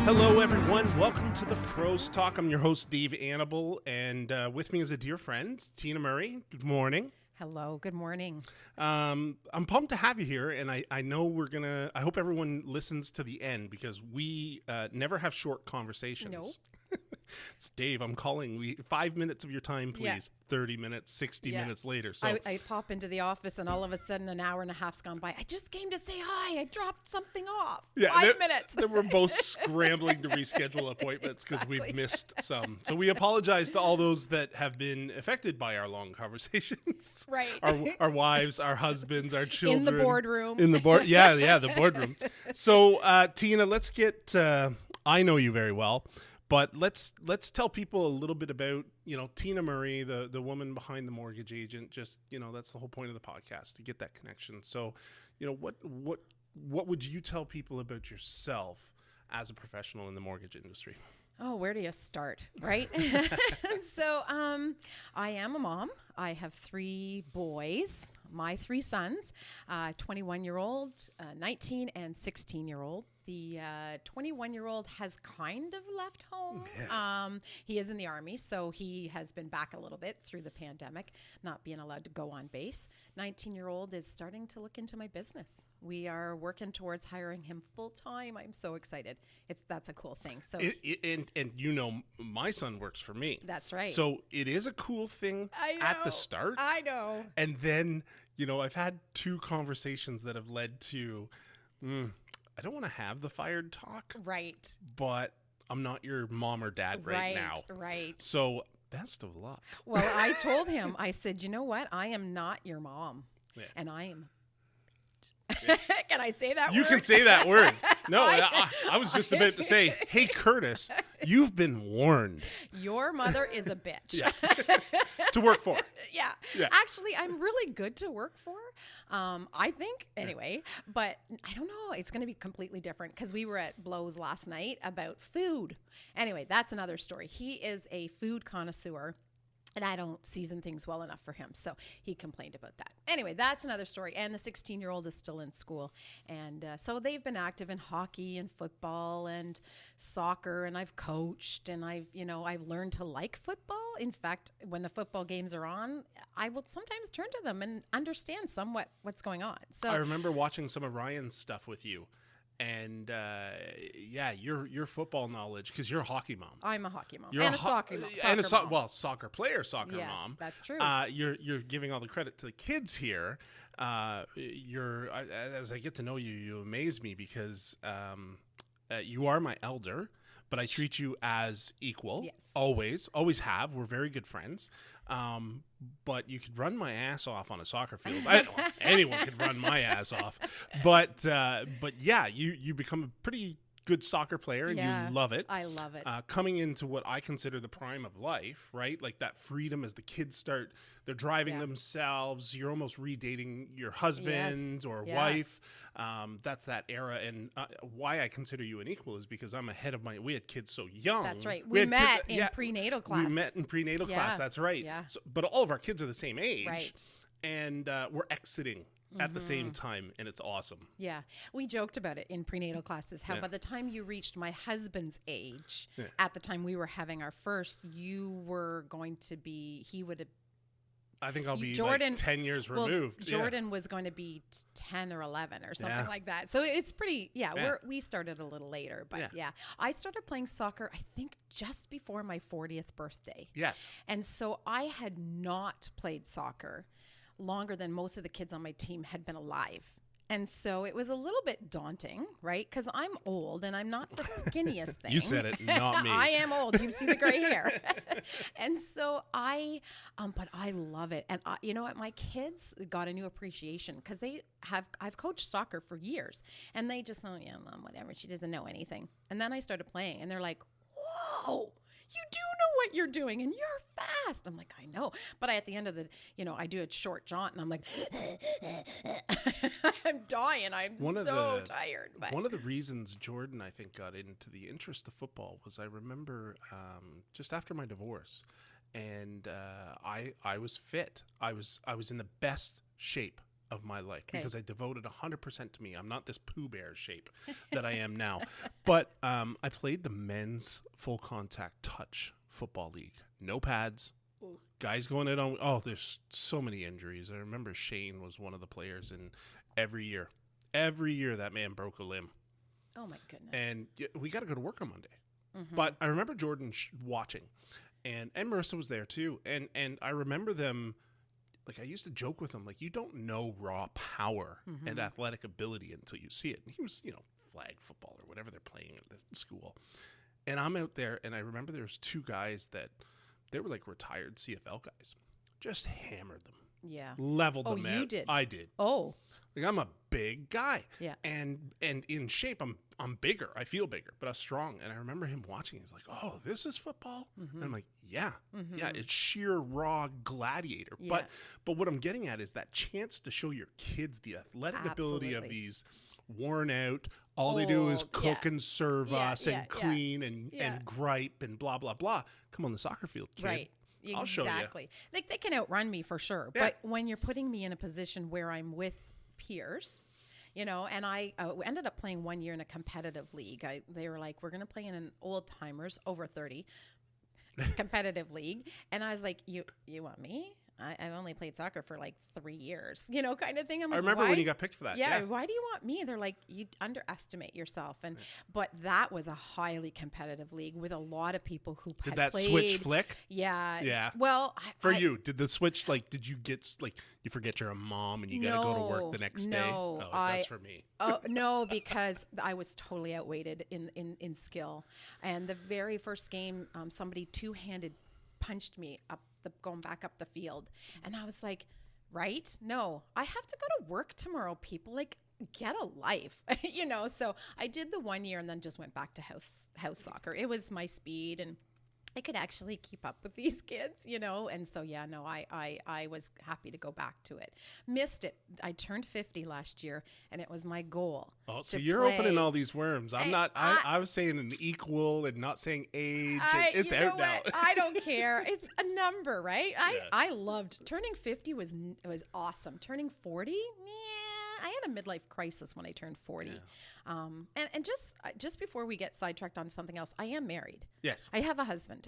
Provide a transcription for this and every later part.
Hello, everyone. Welcome to the Pros Talk. I'm your host, Dave Annable, and with me is a dear friend, Tina Murray. Good morning. Hello. Good morning. I'm pumped to have you here, and I know I hope everyone listens to the end because we never have short conversations. Nope. It's Dave, I'm calling. 5 minutes of your time, please. Yeah. 30 minutes, 60 minutes later. So I pop into the office and all of a sudden an hour and a half's gone by. I just came to say hi. I dropped something off. 5 minutes. Then we're both scrambling to reschedule appointments because we've missed some. So we apologize to all those that have been affected by our long conversations. Right. Our wives, our husbands, our children. In the boardroom. The boardroom. So Tina, let's get. I know you very well. But let's tell people a little bit about, Tina Murray, the woman behind the mortgage agent. Just, that's the whole point of the podcast, to get that connection. So, what would you tell people about yourself as a professional in the mortgage industry? Oh, where do you start, right? So I am a mom. I have 3 boys, my 3 sons, 21-year-old, 19, and 16-year-old. The 21-year-old has kind of left home. Yeah. He is in the Army, so he has been back a little bit through the pandemic, not being allowed to go on base. 19-year-old is starting to look into my business. We are working towards hiring him full-time. I'm so excited. That's a cool thing. So, and my son works for me. That's right. So it is a cool thing at the start. I know. And then, I've had 2 conversations that have led to, I don't want to have the fired talk. Right. But I'm not your mom or dad right now. Right. So best of luck. Well, I told him, I said, you know what? I am not your mom. Yeah. And I am. Yeah. Can I say that word? You can say that word. No, I was just about to say, hey, Curtis, you've been warned. Your mother is a bitch. Yeah. To work for. Yeah. Actually, I'm really good to work for, I think, anyway. But I don't know. It's going to be completely different because we were at Blows last night about food. Anyway, that's another story. He is a food connoisseur. And I don't season things well enough for him. So he complained about that. Anyway, that's another story. And the 16-year-old is still in school. And so they've been active in hockey and football and soccer. And I've coached and I've learned to like football. In fact, when the football games are on, I will sometimes turn to them and understand somewhat what's going on. So I remember watching some of Ryan's stuff with you. And your football knowledge, because you're a hockey mom. I'm a hockey mom and a soccer mom. Soccer player, soccer yes, mom. That's true. You're giving all the credit to the kids here. As I get to know you, you amaze me because you are my elder, but I treat you as equal. Yes. Always have. We're very good friends. But you could run my ass off on a soccer field. Anyone could run my ass off. But yeah, you become a pretty good soccer player and you love it. I love it. Coming into what I consider the prime of life, right? Like that freedom as the kids they're driving themselves. You're almost redating your husband or wife. That's that era. And why I consider you an equal is because I'm ahead of we had kids so young. That's right. We met in prenatal class. We met in prenatal class. That's right. Yeah. So, but all of our kids are the same age. Right. And we're exiting at the same time, and it's awesome. Yeah. We joked about it in prenatal classes, how by the time you reached my husband's age, at the time we were having our first, you were going to be, he would have, I think I'll be Jordan, like 10 years removed. Jordan was going to be 10 or 11 or something like that. So it's pretty, we started a little later. But I started playing soccer, I think, just before my 40th birthday. Yes. And so I had not played soccer longer than most of the kids on my team had been alive. And so it was a little bit daunting, right? Because I'm old and I'm not the skinniest thing. You said it, not me. I am old. You see the gray hair. And so but I love it. And you know what? My kids got a new appreciation because I've coached soccer for years. And they just, oh yeah, mom, whatever. She doesn't know anything. And then I started playing and they're like, whoa, you do know what you're doing and you're fast. I'm like, I know. But at the end of the, I do a short jaunt and I'm like, I'm dying. I'm so tired. But one of the reasons Jordan, I think, got into the interest of football was I remember just after my divorce and I was fit. I was in the best shape of my life because I devoted 100% to me. I'm not this Pooh Bear shape that I am now. But I played the men's full contact touch football league. No pads. Ooh. Guys going out on. Oh, there's so many injuries. I remember Shane was one of the players, and every year that man broke a limb. Oh my goodness. And we got to go to work on Monday. Mm-hmm. But I remember Jordan watching, and Marissa was there too. And I remember them, like I used to joke with him, like you don't know raw power and athletic ability until you see it. And he was, flag football or whatever they're playing at the school. And I'm out there, and I remember there was two guys that they were like retired CFL guys, just hammered them. Yeah. Leveled them out. Oh, you did? I did. Oh. Like I'm a big guy. Yeah. And in shape, I'm bigger. I feel bigger, but I'm strong. And I remember him watching. He's like, "Oh, this is football." And I'm like, "Yeah, yeah, it's sheer raw gladiator." Yeah. But what I'm getting at is that chance to show your kids the athletic ability of these worn out. All they do is cook and serve us and clean and gripe and blah blah blah. Come on the soccer field, kid. Right. Exactly. I'll show you. Like they can outrun me for sure. Yeah. But when you're putting me in a position where I'm with peers, and I ended up playing 1 year in a competitive league. They were like, we're going to play in an old timers over 30 competitive league. And I was like, you want me? I've only played soccer for like 3 years, kind of thing. I'm like, I remember when you got picked for that. Yeah. Why do you want me? They're like, you underestimate yourself. But that was a highly competitive league with a lot of people who did had that played. Switch flick? Yeah. Yeah. Well, you, did the switch, did you get, you forget you're a mom and you got to go to work the next day? No. That's for me. Oh, no, because I was totally outweighed in skill. And the very first game, somebody two-handed punched me going back up the field. And I was like, right? No, I have to go to work tomorrow, people. Like, get a life, So I did the 1 year and then just went back to house soccer. It was my speed and I could actually keep up with these kids, And so, I was happy to go back to it. Missed it. I turned 50 last year and it was my goal. Oh, so you're opening all these worms. I was saying an equal and not saying age. It's out now. I don't care. It's a number, right? I loved turning 50 was awesome. Turning 40, I had a midlife crisis when I turned 40. Yeah. And just before we get sidetracked on something else, I am married. Yes. I have a husband.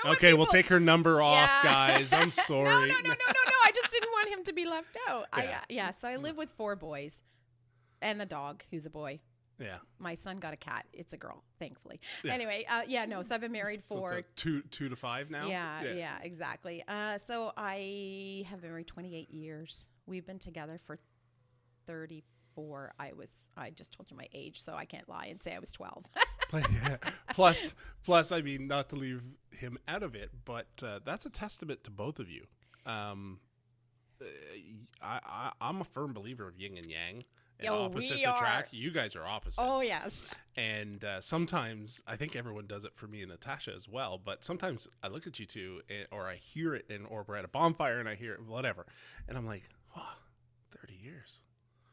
Okay, we'll take her number off, guys. I'm sorry. No. I just didn't want him to be left out. Yeah. So I live with 4 boys and a dog who's a boy. Yeah. My son got a cat. It's a girl, thankfully. Yeah. Anyway, so I've been married for it's like 2 to 5 now. Yeah, exactly. So I have been married 28 years. We've been together for 34. I just told you my age, so I can't lie and say I was 12. Plus, I mean, not to leave him out of it, but that's a testament to both of you. I'm a firm believer of yin and yang, and opposites attract. You guys are opposites. Oh, yes. And sometimes, I think everyone does it for me and Natasha as well, but sometimes I look at you two, or I hear it, or we're at a bonfire and I hear it, whatever, and I'm like, 30 years.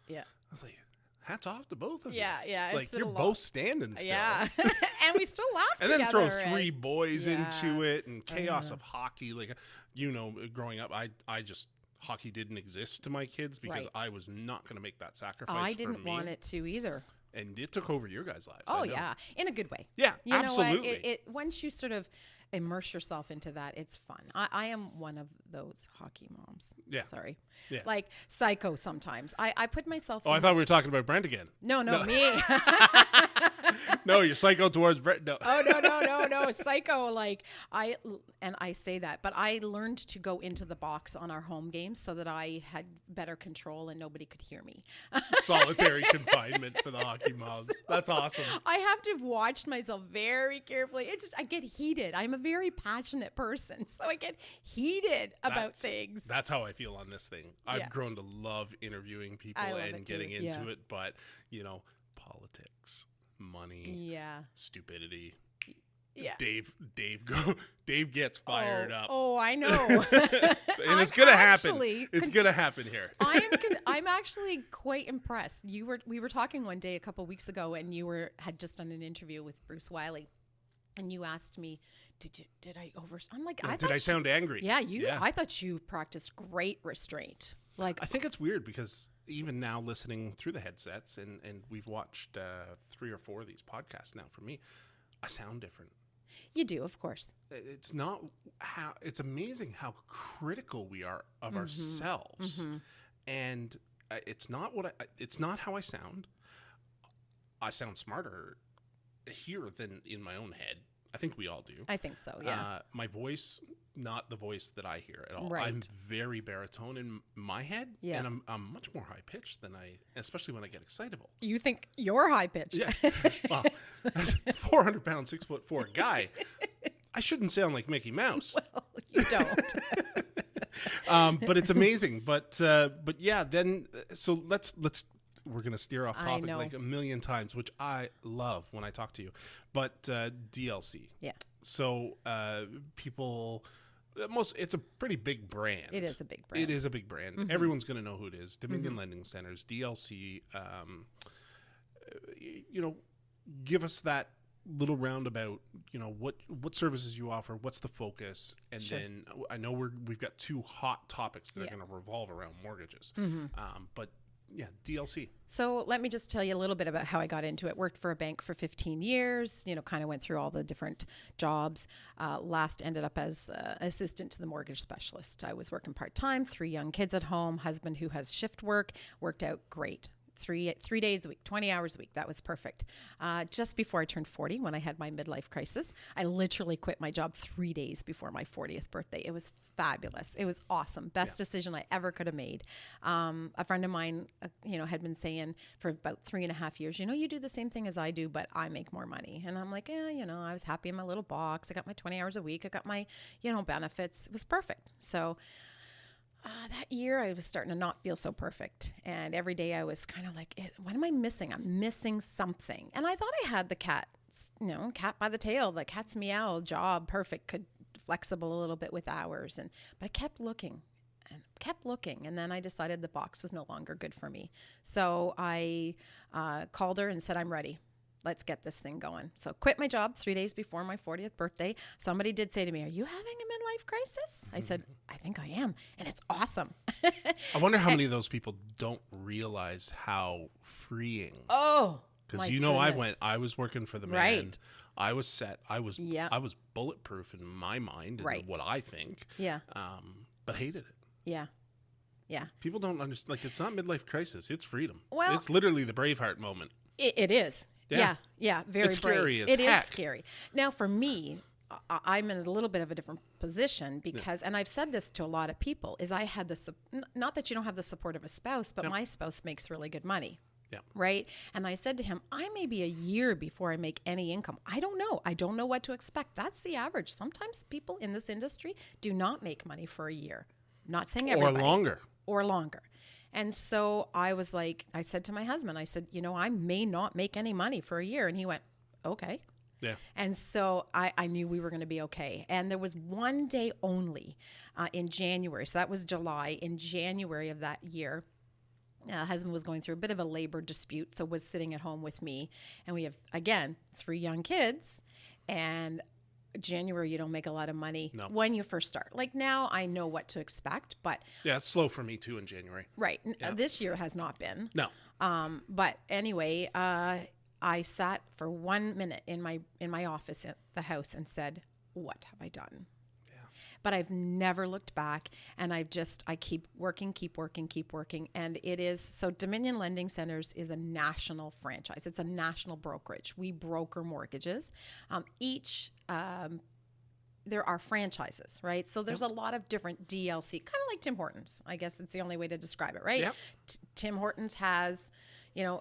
Yeah. I was like, hats off to both of you. Yeah. Like, you're both standing still. Yeah. And we still laugh and together. And then throw 3 boys into it and chaos of hockey. Like, growing up, hockey didn't exist to my kids because I was not going to make that sacrifice for me. I didn't want it to either. And it took over your guys' lives. Oh, yeah. In a good way. Yeah, absolutely. It once you sort of immerse yourself into that, it's fun. I am one of those hockey moms. Yeah. Sorry. Yeah. Like psycho sometimes. I put myself I thought we were talking about Brent again. No, me. No, you're psycho towards Brent. No. Oh, no. Psycho, like I say that, but I learned to go into the box on our home games so that I had better control and nobody could hear me. Solitary confinement for the hockey moms. That's awesome. I have to watch myself very carefully. I get heated. I'm a very passionate person, so I get heated about things. That's how I feel on this thing. I've grown to love interviewing people and getting into it, but politics, money, stupidity. Yeah. Dave gets fired up. Oh, I know. And it's gonna happen. It's gonna happen here. I'm actually quite impressed. We were talking one day a couple weeks ago, and you had just done an interview with Bruce Wiley, and you asked me, did I I'm like, did I sound angry? Yeah, I thought you practiced great restraint. Like, I think it's weird because even now listening through the headsets, and we've watched 3 or 4 of these podcasts now for me, I sound different. you do, of course. It's not how, it's amazing how critical we are of ourselves. And it's not it's not how I sound. I sound smarter here than in my own head. I think we all do. I think so, yeah. My voice, not the voice that I hear at all. Right. I'm very baritone in my head, Yeah. and I'm much more high pitched than especially when I get excitable. You think you're high pitched. Yeah. Well, as a 400 pound, 6'4" guy, I shouldn't sound like Mickey Mouse. Well, you don't. But it's amazing. But yeah, then so let's we're gonna steer off I topic know. like a million times, which I love when I talk to you. But DLC. Yeah. So people, it's a pretty big brand. It is a big brand. It is a big brand. Everyone's gonna know who it is. Dominion Lending Centers, DLC. Give us that little roundabout. What services you offer, what's the focus, and then I know we've got 2 hot topics that are going to revolve around mortgages. But yeah, DLC. So let me just tell you a little bit about how I got into it. Worked for a bank for 15 years, kind of went through all the different jobs. Last ended up as assistant to the mortgage specialist. I was working part-time, 3 young kids at home, husband who has shift work, worked out great. 3 days a week, 20 hours a week. That was perfect. Just before I turned 40, when I had my midlife crisis, I literally quit my job 3 days before my 40th birthday. It was fabulous. It was awesome. Best decision I ever could have made. A friend of mine, had been saying for about 3.5 years, you do the same thing as I do, but I make more money. And I'm like, I was happy in my little box. I got my 20 hours a week. I got my, benefits. It was perfect. So that year I was starting to not feel so perfect. And every day I was kind of like, what am I missing? I'm missing something. And I thought I had the cat by the tail, the cat's meow job, perfect, could flexible a little bit with hours. But I kept looking. And then I decided the box was no longer good for me. So I called her and said, I'm ready. Let's get this thing going. So quit my job 3 days before my 40th birthday. Somebody did say to me, are you having a midlife crisis? I said, I think I am. And it's awesome. I wonder how many of those people don't realize how freeing. Oh, because goodness. I was working for the man. Right. I was set. I was bulletproof in my mind, Right. and what I think. Yeah. But hated it. Yeah. Yeah. People don't understand. Like, it's not midlife crisis. It's freedom. Well, it's literally the Braveheart moment. It is. Yeah. Very it's brave. scary as It heck. is scary. Now, for me, I'm in a little bit of a different position because, and I've said this to a lot of people, is I had not that you don't have the support of a spouse, but my spouse makes really good money. Yeah. Right. And I said to him, I may be a year before I make any income. I don't know. I don't know what to expect. That's the average. Sometimes people in this industry do not make money for a year. Not saying everybody. Or longer. And so I was like, I said to my husband, I said, I may not make any money for a year. And he went, okay. Yeah. And so I knew we were going to be okay. And there was one day only in January. So that was July. In January of that year, husband was going through a bit of a labor dispute, so was sitting at home with me. And we have, again, 3 young kids. And January, you don't make a lot of money when you first start. Like now, I know what to expect, but yeah, it's slow for me too in January. Right. This year has not been. No. But anyway, I sat for 1 minute in my office at the house and said, "What have I done?" But I've never looked back, and I keep working. And it is, so Dominion Lending Centers is a national franchise. It's a national brokerage. We broker mortgages. There are franchises, right? So there's a lot of different DLC, kind of like Tim Hortons. I guess it's the only way to describe it, right? Yep. Tim Hortons has,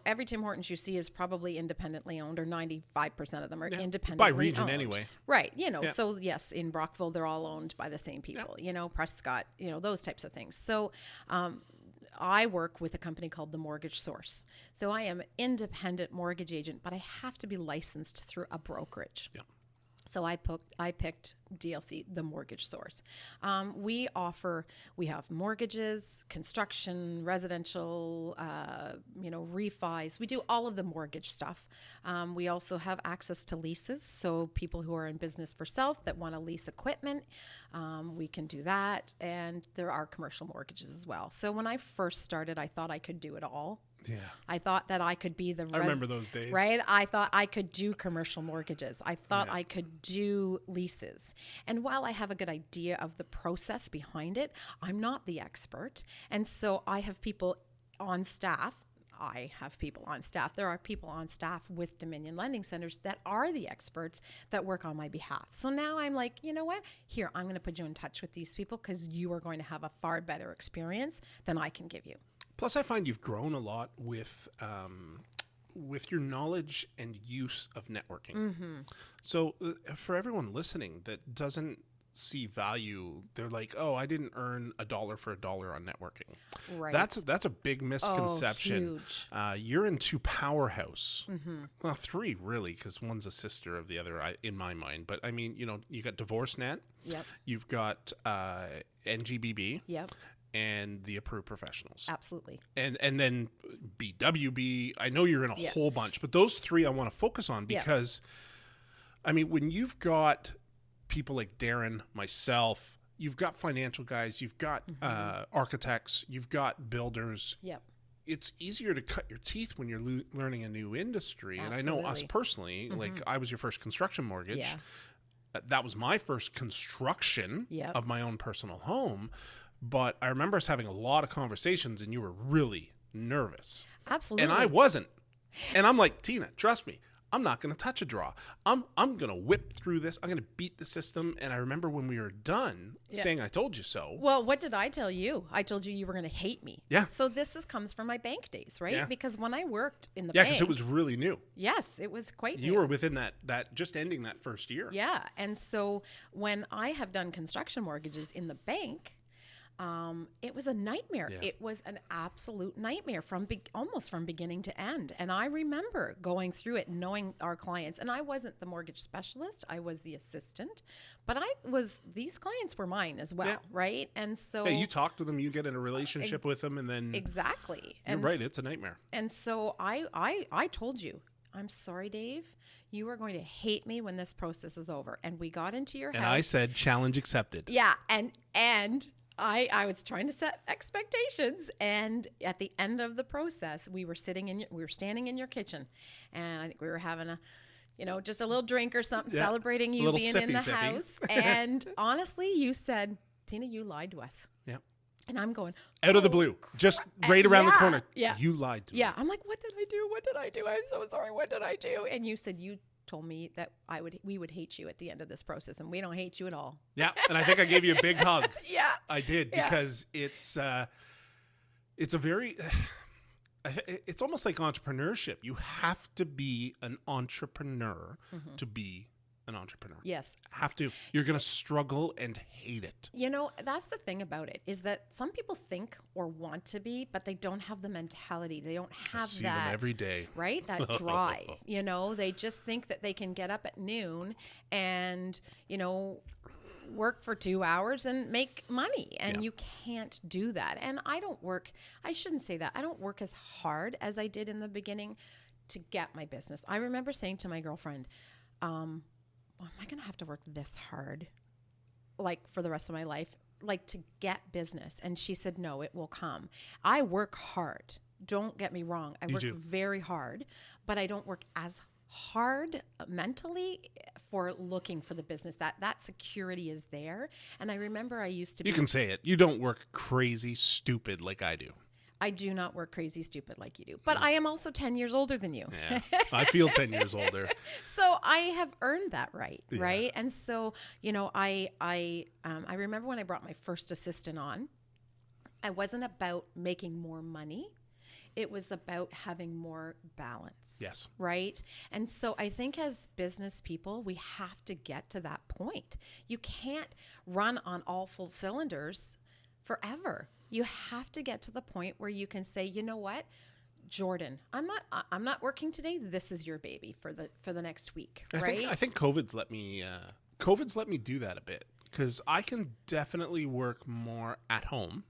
every Tim Hortons you see is probably independently owned, or 95% of them are independently by region owned. anyway. Right. So yes, in Brockville, they're all owned by the same people, Prescott, those types of things. So, I work with a company called The Mortgage Source. So I am an independent mortgage agent, but I have to be licensed through a brokerage. Yeah. So I picked DLC, the mortgage source. We have mortgages, construction, residential, refis. We do all of the mortgage stuff. We also have access to leases. So people who are in business for self that want to lease equipment, we can do that. And there are commercial mortgages as well. So when I first started, I thought I could do it all. Yeah. I thought that I could be I remember those days. Right? I thought I could do commercial mortgages. I thought I could do leases. And while I have a good idea of the process behind it, I'm not the expert. And so I have people on staff. There are people on staff with Dominion Lending Centers that are the experts that work on my behalf. So now I'm like, you know what? Here, I'm going to put you in touch with these people because you are going to have a far better experience than I can give you. Plus, I find you've grown a lot with your knowledge and use of networking. Mm-hmm. So for everyone listening that doesn't see value, they're like, oh, I didn't earn $1 for $1 on networking. Right. That's a big misconception. Oh, huge. You're in two powerhouse. Mm-hmm. Well, three really, because one's a sister of the other in my mind. But I mean, you got DivorceNet. Yep. You've got NGBB. Yep. And the approved professionals. Absolutely. And then BWB, I know you're in a whole bunch, but those three I want to focus on because, I mean, when you've got people like Darren, myself, you've got financial guys, you've got architects, you've got builders. Yep. It's easier to cut your teeth when you're learning a new industry. Absolutely. And I know us personally, like I was your first construction mortgage. Yeah. That was my first construction of my own personal home. But I remember us having a lot of conversations and you were really nervous. Absolutely. And I wasn't. And I'm like, Tina, trust me, I'm not going to touch a draw. I'm going to whip through this. I'm going to beat the system. And I remember when we were done saying, I told you so. Well, what did I tell you? I told you were going to hate me. Yeah. So this comes from my bank days, right? Yeah. Because when I worked in the Yeah, bank. because it was really new. Yes, it was quite new. You were within that just ending that first year. Yeah. And so when I have done construction mortgages in the bank, it was a nightmare. Yeah. It was an absolute nightmare almost from beginning to end. And I remember going through it, knowing our clients. And I wasn't the mortgage specialist. I was the assistant. But these clients were mine as well, right? And so... Yeah, you talk to them, you get in a relationship with them, and then... Exactly. You're right, it's a nightmare. And so I told you, I'm sorry, Dave. You are going to hate me when this process is over. And we got into your house. And I said, challenge accepted. Yeah, and I was trying to set expectations, and at the end of the process, we were standing in your kitchen, and I think we were having just a little drink or something, celebrating you being in the house. And honestly, you said, Tina, you lied to us. Yeah. And I'm going, out of the blue, just right around the corner. Yeah. You lied to me. Yeah. I'm like, what did I do? What did I do? I'm so sorry. What did I do? And you said you told me that we would hate you at the end of this process, and we don't hate you at all. Yeah, and I think I gave you a big hug. Yeah, I did, because it's a very it's almost like entrepreneurship. You have to be an entrepreneur to be an entrepreneur. Yes. Have to. You're going to struggle and hate it. That's the thing about it, is that some people think or want to be, but they don't have the mentality. They don't have I see that them every day. Right? That drive. They just think that they can get up at noon and, work for 2 hours and make money. And you can't do that. And I shouldn't say that. I don't work as hard as I did in the beginning to get my business. I remember saying to my girlfriend, am I going to have to work this hard, like, for the rest of my life, like, to get business? And she said, no, it will come. I work hard. Don't get me wrong. I work very hard, but I don't work as hard mentally for looking for the business. That security is there. And I remember I used to be... You can say it. You don't work crazy stupid like I do. I do not work crazy stupid like you do, but I am also 10 years older than you. Yeah, I feel 10 years older. So I have earned that right. And so, I remember when I brought my first assistant on, I wasn't about making more money. It was about having more balance. Yes. Right? And so I think as business people, we have to get to that point. You can't run on all full cylinders forever. You have to get to the point where you can say, you know what? Jordan, I'm not working today. This is your baby for the next week, right? I think COVID's let me do that a bit, because I can definitely work more at home.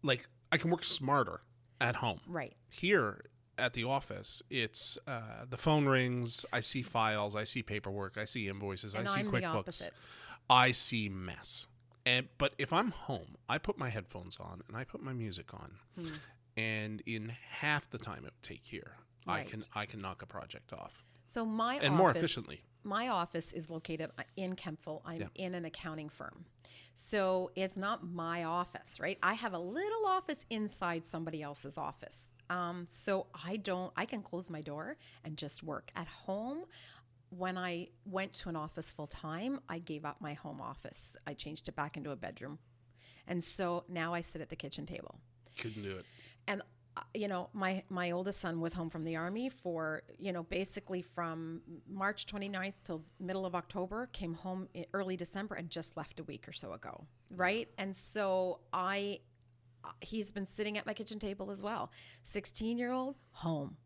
Like, I can work smarter at home. Right. Here at the office, it's the phone rings, I see files, I see paperwork, I see invoices, And I see I'm the QuickBooks, opposite. I see mess. But if I'm home, I put my headphones on and I put my music on, and in half the time it would take here, Right. I can knock a project off. So my And office, more efficiently. My office is located in Kemptville. I'm in an accounting firm. So it's not my office, right? I have a little office inside somebody else's office. So I can close my door and just work at home. When I went to an office full time, I gave up my home office. I changed it back into a bedroom. And so now I sit at the kitchen table. Couldn't do it. And my oldest son was home from the Army for, basically from March 29th till middle of October, came home early December and just left a week or so ago, right? And so he's been sitting at my kitchen table as well. 16-year-old, home.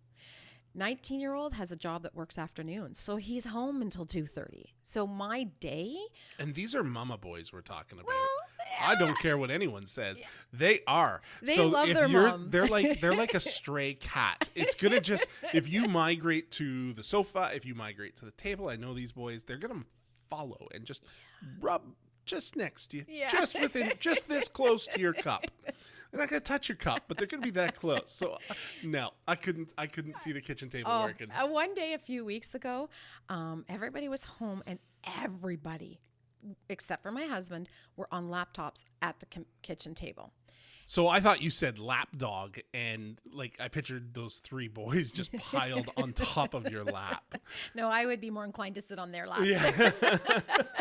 19-year-old has a job that works afternoons, so he's home until 2:30. So my day... And these are mama boys we're talking about. Well, I don't care what anyone says. They are. They so love if their mom. They're like a stray cat. It's gonna just, if you migrate to the sofa, if you migrate to the table, I know these boys, they're gonna follow and just rub just next to you, just this close to your cup. They're not gonna touch your cup, but they're gonna be that close. So no, I couldn't see the kitchen table working. One day a few weeks ago, everybody was home and everybody, except for my husband, were on laptops at the kitchen table. So I thought you said lap dog, and like I pictured those three boys just piled on top of your lap. No, I would be more inclined to sit on their laps. Yeah.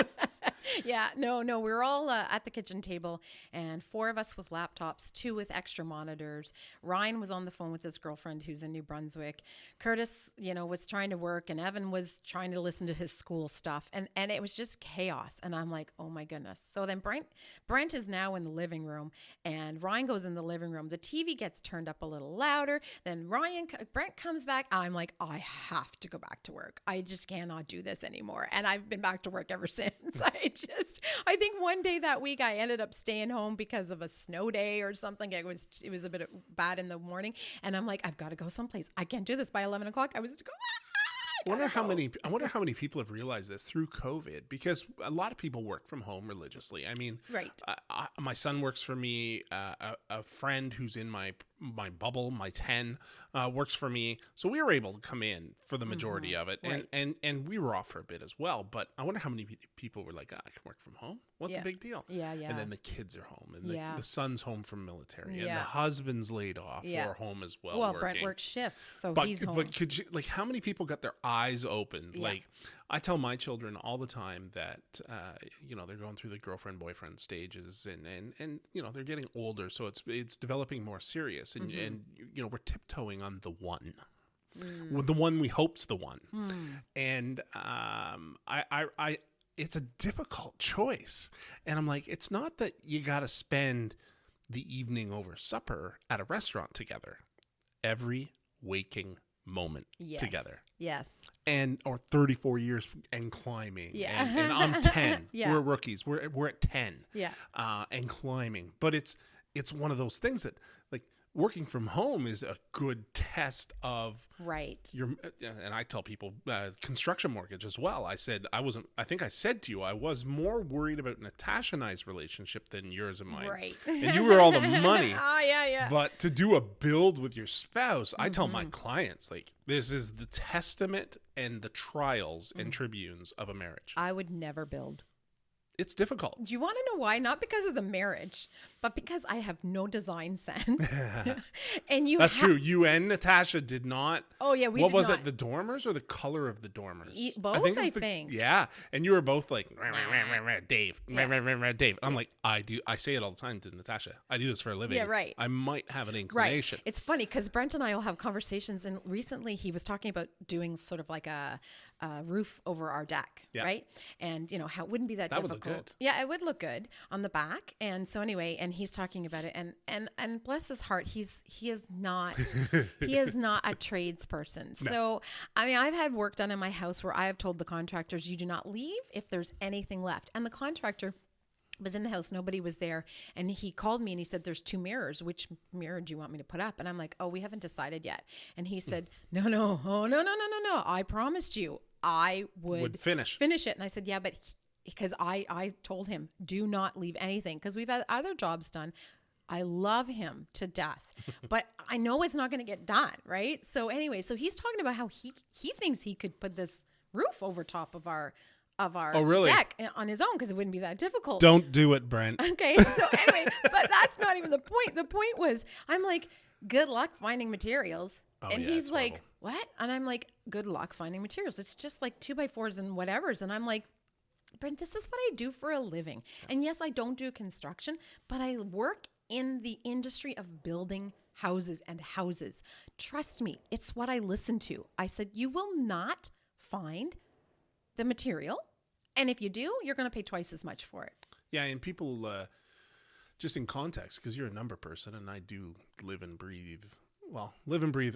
Yeah, no, we were all at the kitchen table, and 4 of us with laptops, 2 with extra monitors. Ryan was on the phone with his girlfriend who's in New Brunswick. Curtis, was trying to work, and Evan was trying to listen to his school stuff, and it was just chaos. And I'm like, oh my goodness. So then Brent is now in the living room, and Ryan goes in the living room. The TV gets turned up a little louder. Then Brent comes back. I'm like, I have to go back to work. I just cannot do this anymore. And I've been back to work ever since. I think one day that week I ended up staying home because of a snow day or something. It was a bit bad in the morning, and I'm like, I've got to go someplace. I can't do this by 11 o'clock. I was I wonder how many people have realized this through COVID, because a lot of people work from home religiously. I mean, right. My son works for me. A friend who's in my bubble, my 10, works for me. So we were able to come in for the majority of it, Right. and we were off for a bit as well. But I wonder how many people were like, I can work from home. What's the big deal? Yeah. And then the kids are home, and Yeah. the son's home from military, and Yeah. the husband's laid off or home as well. Well, working. Brent works shifts, so But, he's home. but could you, like, how many people got their eyes opened? Yeah. Like, I tell my children all the time that, they're going through the girlfriend boyfriend stages, and they're getting older, so it's developing more serious, and we're tiptoeing on the one. The one we hope's the one. And I it's a difficult choice. And I'm like, it's not that you got to spend the evening over supper at a restaurant together every waking moment together. Yes. Or 34 years and climbing. Yeah. And I'm 10. Yeah. We're rookies. We're at 10. Yeah. And climbing. But it's one of those things that, like, working from home is a good test of your, and I tell people construction mortgage as well. I think I said to you, I was more worried about Natasha and I's relationship than yours and mine. Right. And you were all the money. Yeah. But to do a build with your spouse, I tell my clients, like, this is the testament and the trials and tribunes of a marriage. I would never build. It's difficult. Do you want to know why? Not because of the marriage, but because I have no design sense. And That's true. You and Natasha did not. Oh yeah, we. What did was not. it? The dormers or the color of the dormers? Both, I think. Yeah, and you were both like Dave, Dave. I'm like, I say it all the time to Natasha. I do this for a living. Yeah, right. I might have an inclination. Right. It's funny because Brent and I will have conversations, and recently he was talking about doing sort of like a roof over our deck, right? And how it wouldn't be that difficult. Would look good. Yeah, it would look good on the back. And so anyway, and he's talking about it, and bless his heart, he is not a tradesperson. So I mean, I've had work done in my house where I have told the contractors, you do not leave if there's anything left, and the contractor was in the house, nobody was there, and he called me and he said, there's 2 mirrors, which mirror do you want me to put up? And I'm like, oh, we haven't decided yet. And he said, no, I promised you I would finish it. And I said, yeah, but because I told him, do not leave anything, because we've had other jobs done. I love him to death, but I know it's not going to get done, right? So anyway, so he's talking about how he thinks he could put this roof over top of our deck on his own, because it wouldn't be that difficult. Don't do it, Brent. Okay, so anyway, but that's not even the point. The point was, I'm like, good luck finding materials. And he's like, what? And I'm like, good luck finding materials. It's just like 2x4s and whatevers. And I'm like, Brent, this is what I do for a living. And yes, I don't do construction, but I work in the industry of building houses and houses. Trust me, it's what I listen to. I said, you will not find the material. And if you do, you're going to pay twice as much for it. Yeah. And people, just in context, because you're a number person and I do live and breathe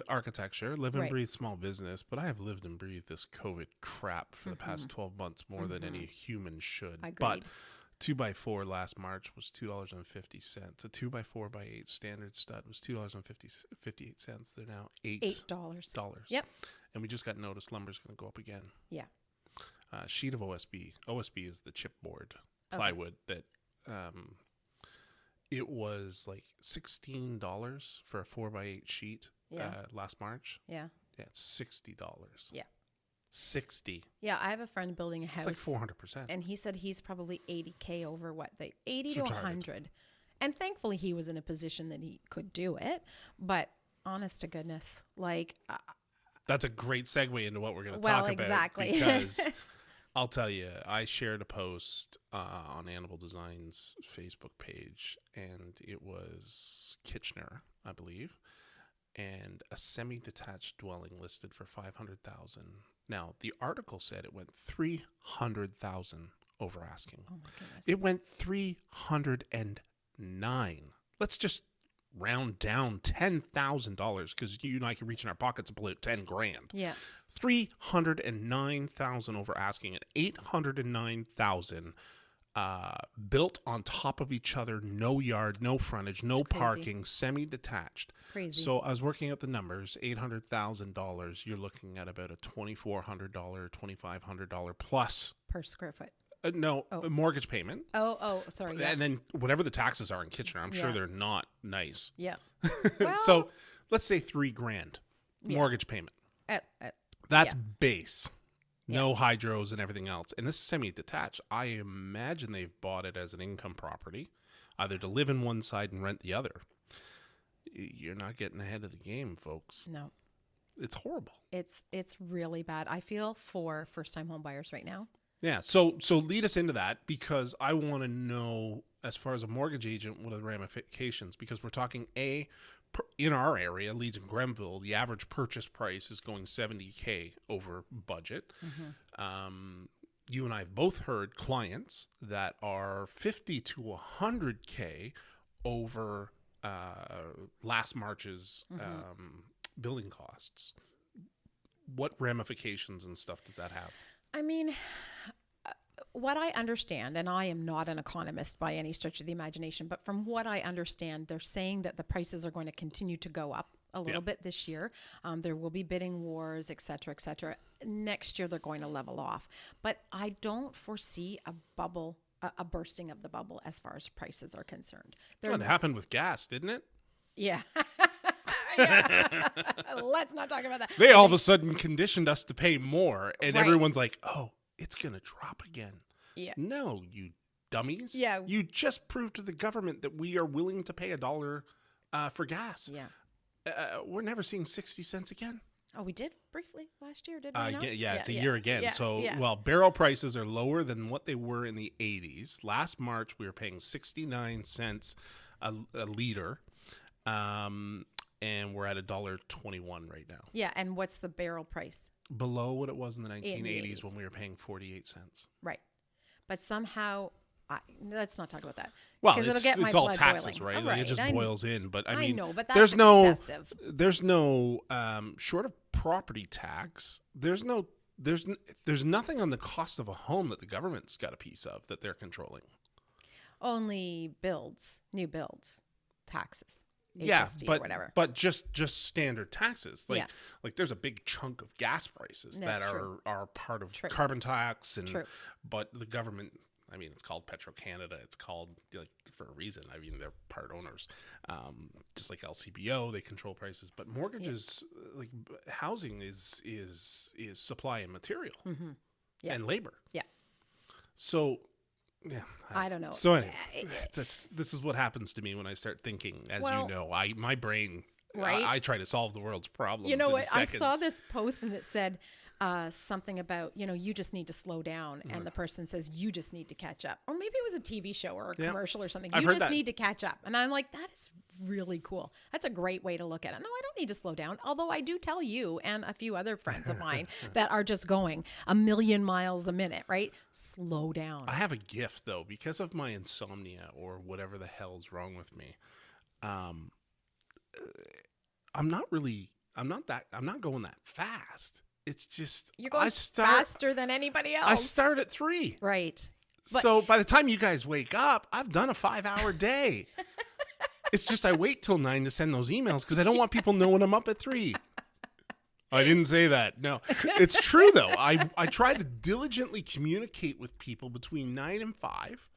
architecture, live and breathe small business, but I have lived and breathed this COVID crap for the past 12 months more than any human should. Agreed. But 2x4 last March was $2.50. A 2x4x8 standard stud was $2.58. They're now $8. Yep. And we just got notice lumber's going to go up again. Yeah. Sheet of OSB. OSB is the chipboard plywood that it was like $16 for a 4x8 sheet last March. Yeah. Yeah, it's $60. Yeah. 60. Yeah, I have a friend building a house. It's like 400%. And he said he's probably 80K over 80 to retarded. 100. And thankfully he was in a position that he could do it. But honest to goodness, like... That's a great segue into what we're going to talk about. Exactly. Because I'll tell you, I shared a post on Annable Design's Facebook page, and it was Kitchener, I believe, and a semi-detached dwelling listed for $500,000. Now, the article said it went $300,000 over asking. Oh my goodness. It went $309,000. Let's just round down $10,000, because you and I can reach in our pockets and pull out $10,000. Yeah. $309,000 over asking, and $809,000 built on top of each other, no yard, no frontage, no parking, semi-detached. Crazy. So I was working out the numbers. $800,000. You're looking at about a $2,400, $2,500 plus Per square foot. a mortgage payment. Sorry. Yeah. And then whatever the taxes are in Kitchener, I'm sure they're not nice. Yeah. So let's say $3,000 mortgage payment. That's base. No hydros and everything else. And this is semi-detached. I imagine they've bought it as an income property, either to live in one side and rent the other. You're not getting ahead of the game, folks. No. It's horrible. It's really bad. I feel for first-time home buyers right now. Yeah. So lead us into that, because I want to know, as far as a mortgage agent, what are the ramifications? Because we're talking in our area, Leeds and Grenville, the average purchase price is going $70K over budget. You and I have both heard clients that are $50 to $100K over last March's building costs. What ramifications and stuff does that have? I mean, what I understand, and I am not an economist by any stretch of the imagination, but from what I understand, they're saying that the prices are going to continue to go up a little bit this year. There will be bidding wars, et cetera, et cetera. Next year, they're going to level off. But I don't foresee a bubble, a bursting of the bubble as far as prices are concerned. It happened with gas, didn't it? Yeah. Yeah. Let's not talk about that. They all of a sudden conditioned us to pay more, and everyone's like, oh, it's going to drop again. Yeah. No, you dummies. Yeah. You just proved to the government that we are willing to pay $1 for gas. Yeah. We're never seeing 60 cents again. Oh, we did briefly last year, did we not? It's a year again. Yeah, so, barrel prices are lower than what they were in the 80s. Last March, we were paying 69 cents a liter. And we're at $1.21 right now. Yeah, and what's the barrel price? Below what it was in the 1980s when we were paying 48 cents. Right. But somehow let's not talk about that. Well, 'Cause it's all taxes, boiling. right? Oh, Like, it just I boils in. But I mean, know, but there's that's excessive. there's no short of property tax. There's nothing on the cost of a home that the government's got a piece of that they're controlling. Only new builds, taxes. Yeah, HST or whatever. but just standard taxes. Like Yeah. like there's a big chunk of gas prices That's that true. are part of True. carbon tax and True. but the government, I mean, it's called Petro-Canada. It's called, like, for a reason. I mean, they're part owners. Just like LCBO, they control prices. But mortgages, like housing, is supply and material Yeah. and labor. Yeah. So, yeah, I don't know. So anyway, this is what happens to me when I start thinking. As Well, you know, my brain, right? I try to solve the world's problems. You know in what? I seconds. saw this post and it said something about, you just need to slow down. And the person says, you just need to catch up. Or maybe it was a TV show or a commercial or something. I've You heard just that. need to catch up. And I'm like, that is really cool. That's a great way to look at it. No, I don't need to slow down. Although I do tell you and a few other friends of mine that are just going a million miles a minute, right? Slow down. I have a gift though, because of my insomnia or whatever the hell's wrong with me. I'm not going that fast. It's just You're going faster than anybody else. I start at 3. Right. So by the time you guys wake up, I've done a 5-hour day. It's just I wait till 9 to send those emails because I don't want people knowing I'm up at 3. I didn't say that. No, it's true though. I try to diligently communicate with people between 9 and 5,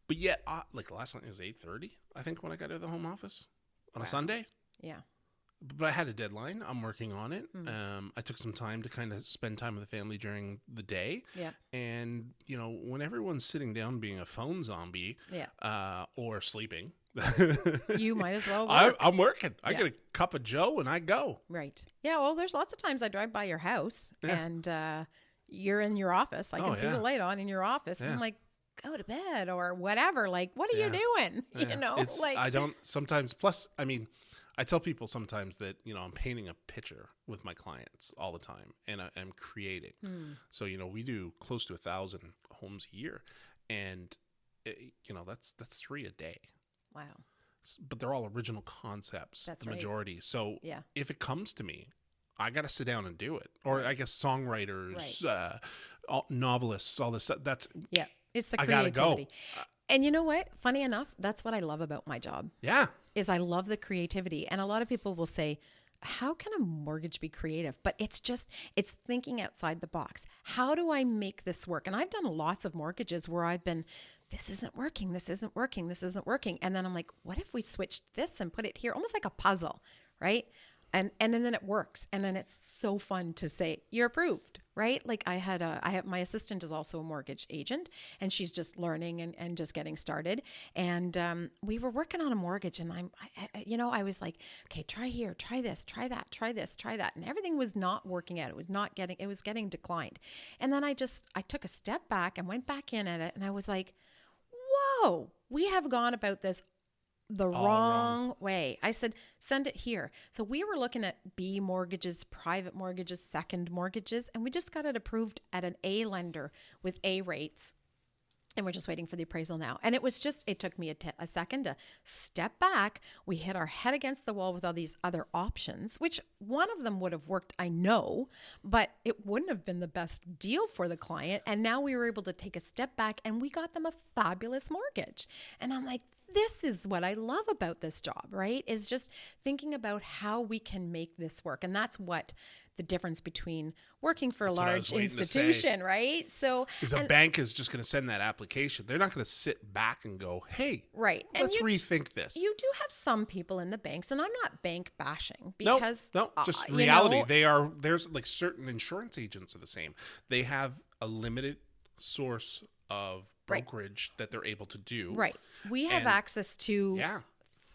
but yet, like last night it was 8:30. I think when I got to the home office on a Sunday. Yeah. But I had a deadline. I'm working on it. I took some time to kind of spend time with the family during the day. Yeah. And, when everyone's sitting down being a phone zombie or sleeping. You might as well work. I'm working. I get a cup of Joe and I go. Right. Yeah, well, there's lots of times I drive by your house and you're in your office. I can see the light on in your office. And I'm like, go to bed or whatever. Like, what are you doing? I don't sometimes. Plus, I mean, I tell people sometimes that, I'm painting a picture with my clients all the time and I'm creating. So, we do close to 1,000 homes a year and, that's 3 a day. Wow. But they're all original concepts, That's the right. majority. So if it comes to me, I got to sit down and do it. Or I guess songwriters, novelists, all this stuff. It's the I gotta creativity. go. And you know what? Funny enough, that's what I love about my job. Yeah. Is I love the creativity. And a lot of people will say, how can a mortgage be creative? But it's thinking outside the box. How do I make this work? And I've done lots of mortgages where I've been, this isn't working. And then I'm like, what if we switched this and put it here? Almost like a puzzle, right? And then it works. And then it's so fun to say, you're approved, right? Like I have my assistant is also a mortgage agent and she's just learning and just getting started. And we were working on a mortgage and I was like, okay, try here, try this, try that, try this, try that. And everything was not working out. It was getting declined. And then I took a step back and went back in at it. And I was like, whoa, we have gone about this the wrong way. I said, send it here. So we were looking at B mortgages, private mortgages, second mortgages, and we just got it approved at an A lender with A rates. And we're just waiting for the appraisal now. And it took me a second to step back. We hit our head against the wall with all these other options, which one of them would have worked, I know, but it wouldn't have been the best deal for the client. And now we were able to take a step back and we got them a fabulous mortgage. And I'm like, this is what I love about this job, right? Is just thinking about how we can make this work. And that's what the difference between working for a large institution, right? So a bank is just going to send that application. They're not going to sit back and go, hey, let's rethink this. You do have some people in the banks, and I'm not bank bashing because no, just reality. There's like certain insurance agents are the same. They have a limited source of brokerage that they're able to do. Right. We have access to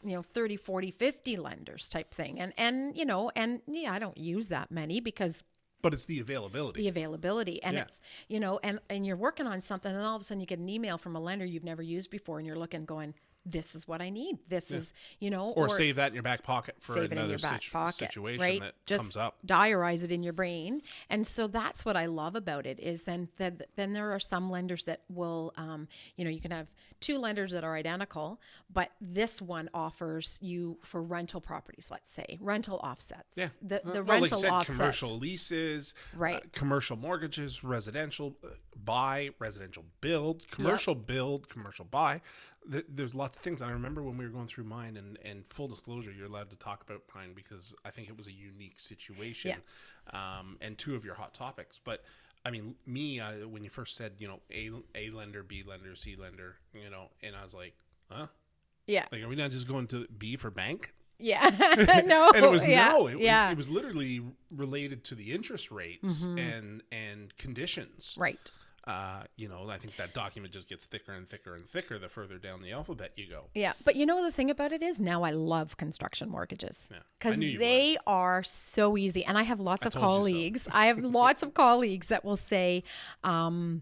30, 40, 50 lenders type thing. And I don't use that many because but it's the availability. And it's, and you're working on something and all of a sudden you get an email from a lender you've never used before and you're looking going, this is what I need. This is, or save that in your back pocket for save it in another your back pocket, situation right? that Just comes up. diarize it in your brain. And so that's what I love about it is then there are some lenders that will, you can have two lenders that are identical, but this one offers you for rental properties, let's say, rental offsets. Yeah. The Well, rental like you said, offset. commercial leases, Right. commercial mortgages, residential buy, residential build, commercial build, commercial buy. There's lots of things. And I remember when we were going through mine, and full disclosure, you're allowed to talk about mine because I think it was a unique situation, and two of your hot topics. But I mean, when you first said, A lender, B lender, C lender, and I was like, huh? Yeah. Like, are we not just going to B for bank? Yeah. No. And it was it it was literally related to the interest rates and conditions. Right. I think that document just gets thicker and thicker and thicker the further down the alphabet you go. Yeah. But the thing about it is now I love construction mortgages because they are so easy. And I have lots of colleagues. I have lots of colleagues that will say, oh,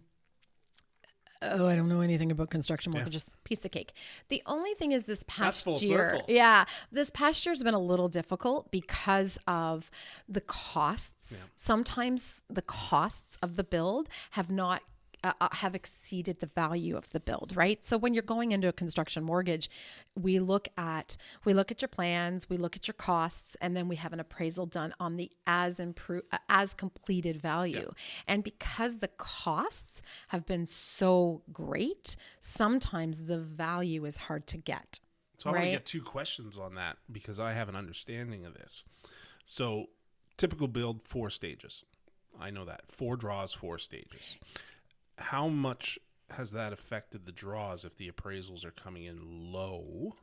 I don't know anything about construction mortgages. Piece of cake. The only thing is this past year. Yeah. This past year has been a little difficult because of the costs. Yeah. Sometimes the costs of the build have exceeded the value of the build, right? So when you're going into a construction mortgage, we look at your plans, we look at your costs, and then we have an appraisal done on the as completed value. Yeah. And because the costs have been so great, sometimes the value is hard to get. So I want to get two questions on that because I have an understanding of this. So typical build, 4 stages. I know that. 4 draws, 4 stages. How much has that affected the draws if the appraisals are coming in low,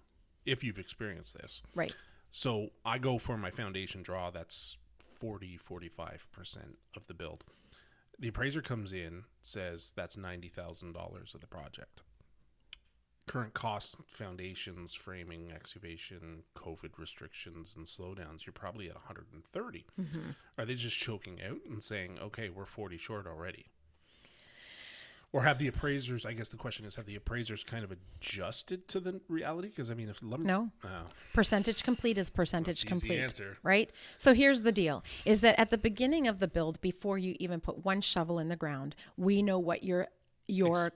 if you've experienced this? Right. So I go for my foundation draw, that's 45% of the build. The appraiser comes in, says that's $90,000 of the project. Current costs, foundations, framing, excavation, COVID restrictions, and slowdowns, you're probably at 130. Mm-hmm. Are they just choking out and saying, okay, we're 40 short already? Or have the appraisers, I guess the question is, have the appraisers kind of adjusted to the reality? Because, I mean, if lumber... No. Percentage complete is percentage complete. Easy answer. Right? So here's the deal, is that at the beginning of the build, before you even put one shovel in the ground, we know what your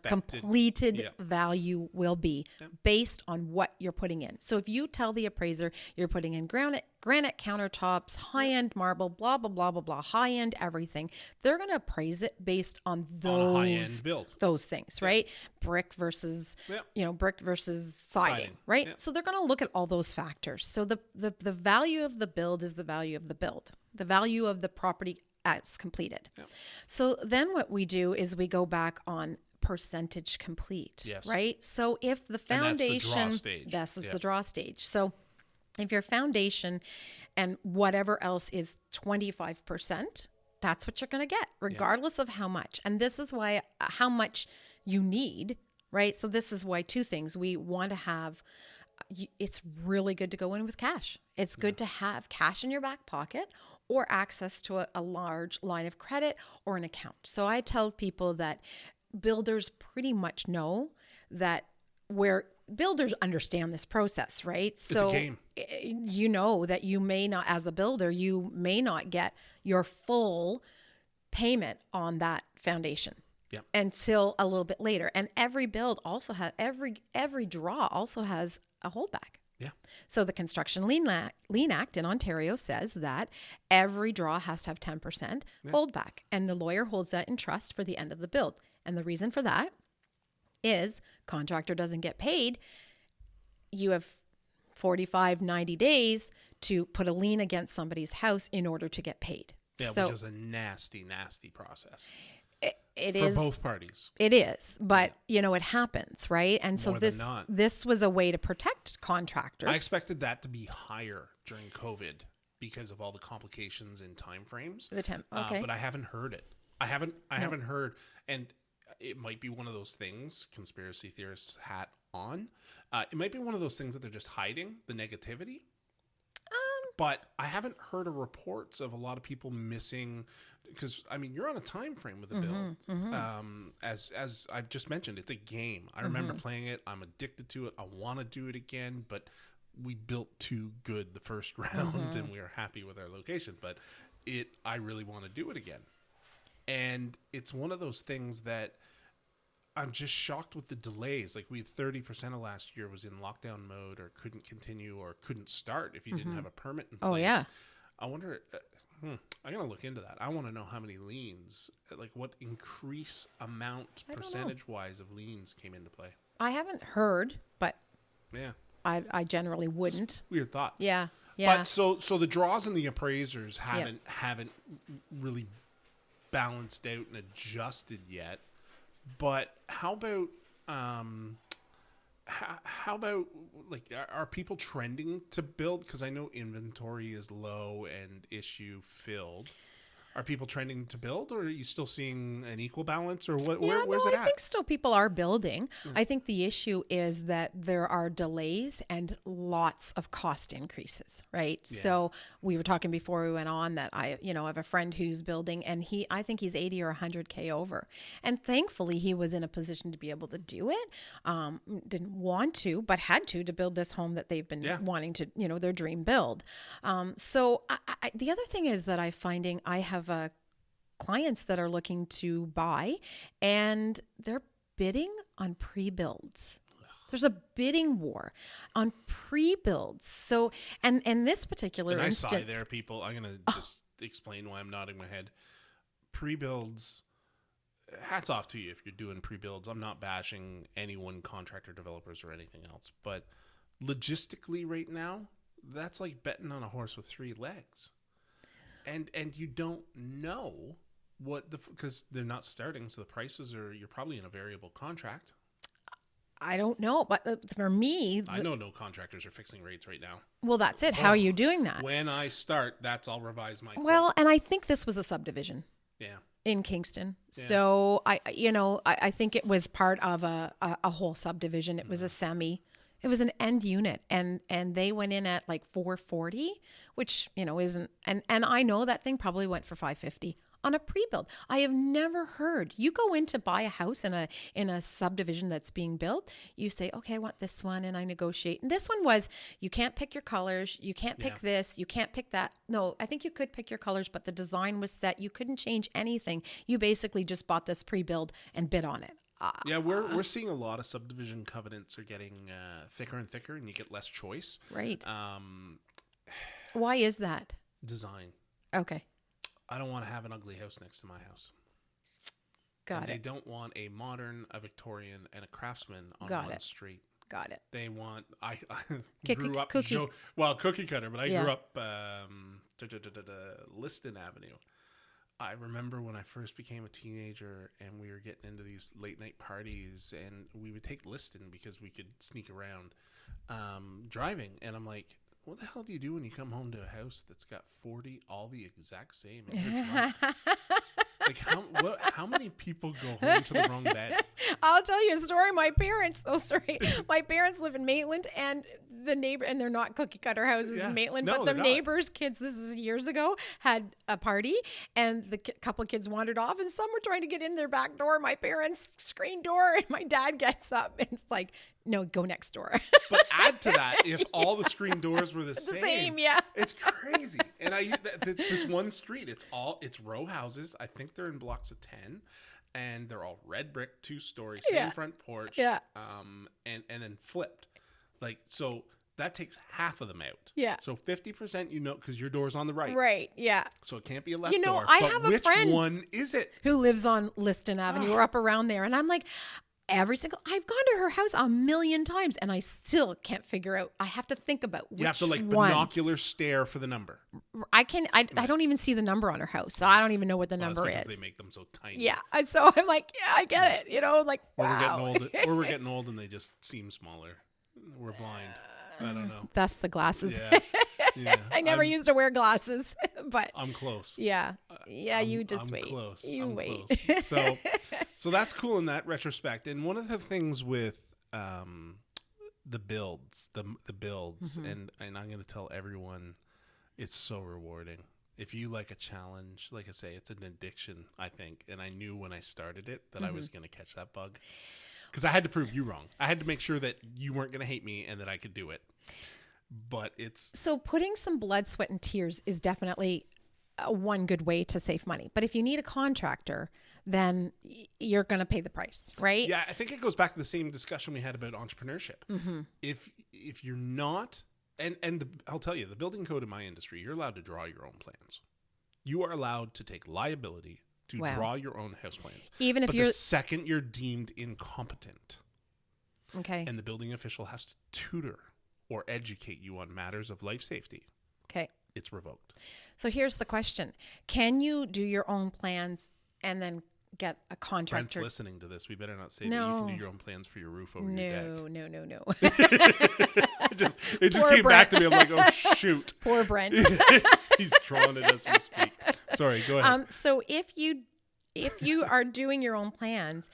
completed value will be based on what you're putting in. So if you tell the appraiser you're putting in granite countertops, high-end marble, blah, blah, blah, blah, blah, high-end everything, they're going to appraise it based on those high-end build. Those things, right? Brick versus, brick versus siding, right? So they're going to look at all those factors. So the value of the build is the value of the build, the value of the property as completed. Yeah. So then what we do is we go back on percentage complete, right? So if the foundation, this is the draw stage. So if your foundation and whatever else is 25%, that's what you're going to get, regardless of how much. And this is why how much you need, right? So this is why 2 things. We want to have, it's really good to go in with cash. It's good to have cash in your back pocket or access to a large line of credit or an account. So I tell people that builders pretty much know that where builders understand this process, right? So it's a game. You know that you may not, as a builder, you may not get your full payment on that foundation until a little bit later. And every build also has, every draw also has a holdback. Yeah. So the Construction Lien Act in Ontario says that every draw has to have 10% holdback, and the lawyer holds that in trust for the end of the build. And the reason for that is contractor doesn't get paid. You have 90 days to put a lien against somebody's house in order to get paid. Yeah, which is a nasty, nasty process. It for is both parties. It is, but it happens, right? And so this was a way to protect contractors. I expected that to be higher during COVID because of all the complications in time frames. Okay. But I haven't heard it. I haven't heard, and it might be one of those things, conspiracy theorists hat on. It might be one of those things that they're just hiding the negativity. But I haven't heard of reports of a lot of people missing because I mean, you're on a time frame with a build. As I've just mentioned, it's a game. I remember playing it. I'm addicted to it. I want to do it again, but we built too good the first round and we were happy with our location, but I really want to do it again. And it's one of those things that I'm just shocked with the delays. Like, we had 30% of last year was in lockdown mode or couldn't continue or couldn't start if you didn't have a permit in place. Oh, yeah. I wonder, I'm going to look into that. I want to know how many liens, like what increase amount percentage-wise of liens came into play. I haven't heard, but yeah, I generally wouldn't. Just weird thought. Yeah. Yeah. But so the draws and the appraisers haven't really balanced out and adjusted yet. But how about like, are people trending to build? Because I know inventory is low and issue filled. Are people trending to build, or are you still seeing an equal balance, or what? Where's it at? I think still people are building. I think the issue is that there are delays and lots of cost increases, right? Yeah. So we were talking before we went on that I have a friend who's building, and I think he's 80 or 100K over, and thankfully he was in a position to be able to do it. Didn't want to, but had to build this home that they've been wanting to, their dream build. So the other thing is that I'm finding I have clients that are looking to buy, and they're bidding on pre-builds. There's a bidding war on pre-builds. So, and this particular instance, I sigh there, people. I'm going to just explain why I'm nodding my head. Pre-builds, hats off to you if you're doing pre-builds. I'm not bashing anyone, contractor, developers, or anything else. But logistically right now, that's like betting on a horse with 3 legs. And you don't know because they're not starting, so the prices you're probably in a variable contract. I don't know, but for me, I know no contractors are fixing rates right now. Well, that's it. How are you doing that? When I start, I'll revise my Well, quote. and I think this was a subdivision. Yeah. In Kingston. Yeah. So I think it was part of a whole subdivision. It was a semi. It was an end unit, and they went in at like 440, which isn't. And I know that thing probably went for 550 on a pre-build. I have never heard. You go in to buy a house in a subdivision that's being built. You say, okay, I want this one, and I negotiate. And this one was, you can't pick your colors. You can't pick this. You can't pick that. No, I think you could pick your colors, but the design was set. You couldn't change anything. You basically just bought this pre-build and bid on it. Yeah, we're seeing a lot of subdivision covenants are getting thicker and thicker, and you get less choice. Right. Why is that? Design. Okay. I don't want to have an ugly house next to my house. Got it. They don't want a modern, a Victorian, and a craftsman on one street. Got it. They want. I grew up cookie cutter, but I grew up Liston Avenue. I remember when I first became a teenager and we were getting into these late night parties, and we would take Liston because we could sneak around driving. And I'm like, what the hell do you do when you come home to a house that's got 40 all the exact same? And you're drunk? Like, how many people go home to the wrong bed? I'll tell you a story. My parents live in Maitland, and the neighbor, and they're not cookie cutter houses in Maitland, but the neighbors' kids, this is years ago, had a party, and the couple of kids wandered off, and some were trying to get in their back door, my parents' screen door, and my dad gets up, and it's like, no, go next door. But add to that, if all the screen doors were the same, it's crazy. And this one street, it's row houses. I think they're in blocks of 10, and they're all red brick, 2-story, same front porch, and then flipped. Like, so that takes half of them out. Yeah. So 50%, because your door's on the right. Right. Yeah. So it can't be a left door. I have a friend which one is it? Who lives on Liston Avenue or up around there, and I'm like, I've gone to her house 1,000,000 times, and I still can't figure out. I have to think about which one. You have to binocular stare for the number. I don't even see the number on her house, so I don't even know what the number is. They make them so tiny. Yeah, so I'm like, yeah, I get it. Like, wow. Or we're getting old, and they just seem smaller. We're blind. I don't know. That's the glasses. Yeah. I never used to wear glasses, but I'm close. Yeah. You just wait. Close. You wait. Close. So that's cool in that retrospect. And one of the things with the builds, and I'm going to tell everyone, it's so rewarding. If you like a challenge, like I say, it's an addiction, I think. And I knew when I started it that I was going to catch that bug. Because I had to prove you wrong. I had to make sure that you weren't going to hate me and that I could do it. But it's... So putting some blood, sweat, and tears is definitely one good way to save money. But if you need a contractor, then you're going to pay the price, right? Yeah, I think it goes back to the same discussion we had about entrepreneurship. If you're not... I'll tell you, the building code in my industry, you're allowed to draw your own plans. You are allowed to take liability to draw your own house plans. Even if the second you're deemed incompetent, okay, and the building official has to tutor or educate you on matters of life safety, okay, it's revoked. So here's the question. Can you do your own plans and then get a contractor? Brent's listening to this. We better not say that you can do your own plans for your roof over your deck. No. It just came back to me. I'm like, oh, shoot. Poor Brent. He's drawing it as we speak. Sorry, go ahead. So if you are doing your own plans,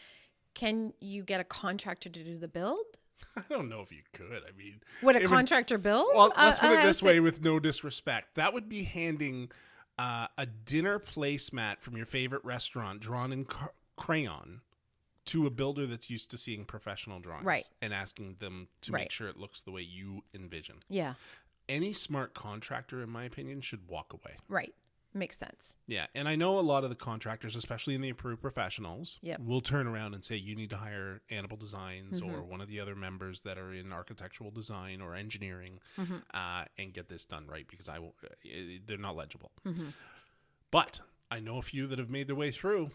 can you get a contractor to do the build? I don't know if you could. I mean, would a contractor build? Well, let's put it this way, with no disrespect. That would be handing a dinner placemat from your favorite restaurant drawn in crayon to a builder that's used to seeing professional drawings, right, and asking them to make sure it looks the way you envision. Yeah. Any smart contractor, in my opinion, should walk away. Right. Makes sense. Yeah. And I know a lot of the contractors, especially in the approved professionals, will turn around and say, you need to hire Annable Designs or one of the other members that are in architectural design or engineering and get this done right, because they're not legible. But I know a few that have made their way through.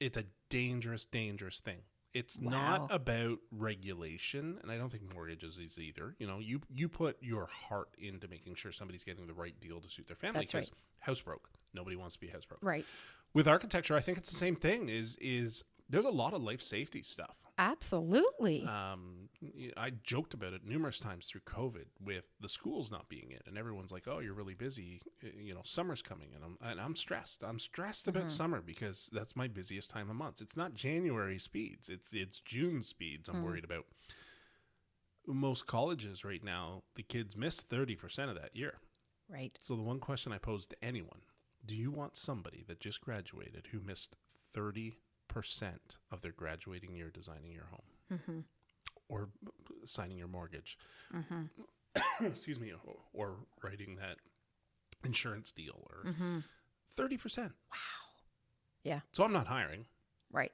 It's a dangerous thing. It's not about regulation, and I don't think mortgages is either. You know, you put your heart into making sure somebody's getting the right deal to suit their family. That's right. House broke. Nobody wants to be house broke. Right. With architecture, I think it's the same thing. Is there's a lot of life safety stuff. Absolutely. I joked about it numerous times through COVID with the schools not being in, and everyone's like, "Oh, you're really busy. You know, summer's coming," and I'm stressed. I'm stressed about summer because that's my busiest time of month. It's not January speeds. It's June speeds. I'm worried about. Most colleges right now, the kids miss 30% of that year. Right. So the one question I pose to anyone: do you want somebody that just graduated who missed 30% of their graduating year designing your home or signing your mortgage, excuse me, or writing that insurance deal, or 30%? Wow. Yeah. So I'm not hiring. Right.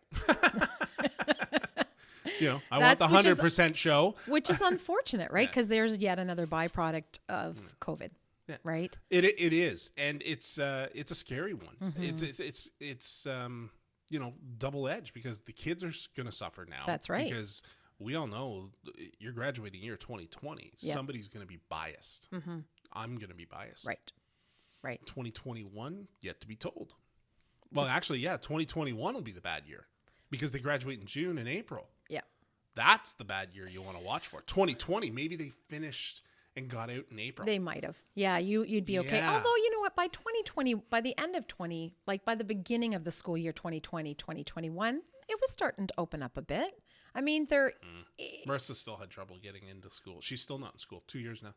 You know, I want the 100% show. Which is unfortunate, right? Because there's yet another byproduct of COVID. Yeah. Right. It is. And it's a scary one. It's you know, double edged, because the kids are going to suffer now. That's right. Because we all know you're graduating year 2020. Yep. Somebody's going to be biased. I'm going to be biased. Right. 2021, yet to be told. Well, actually, 2021 will be the bad year because they graduate in June and April. Yeah. That's the bad year you want to watch for. 2020, maybe they finished and got out in April. They might have. Yeah, you'd be okay. Although, you know what, by 2020, by the end of 20, like by the beginning of the school year 2020, 2021, it was starting to open up a bit. I mean, Marissa still had trouble getting into school. She's still not in school. 2 years now.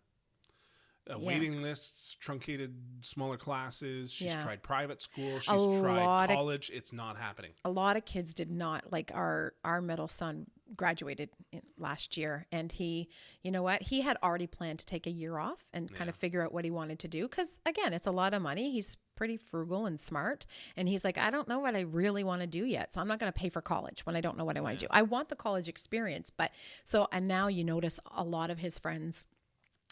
Waiting lists, truncated smaller classes. She's tried private school. She's tried college. It's not happening. A lot of kids did not, like our middle son graduated last year, and he, you know what, he had already planned to take a year off and kind of figure out what he wanted to do, because again, it's a lot of money. He's pretty frugal and smart, and he's like, I don't know what I really want to do yet, so I'm not going to pay for college when I don't know what I want to do. I want the college experience, and now you notice a lot of his friends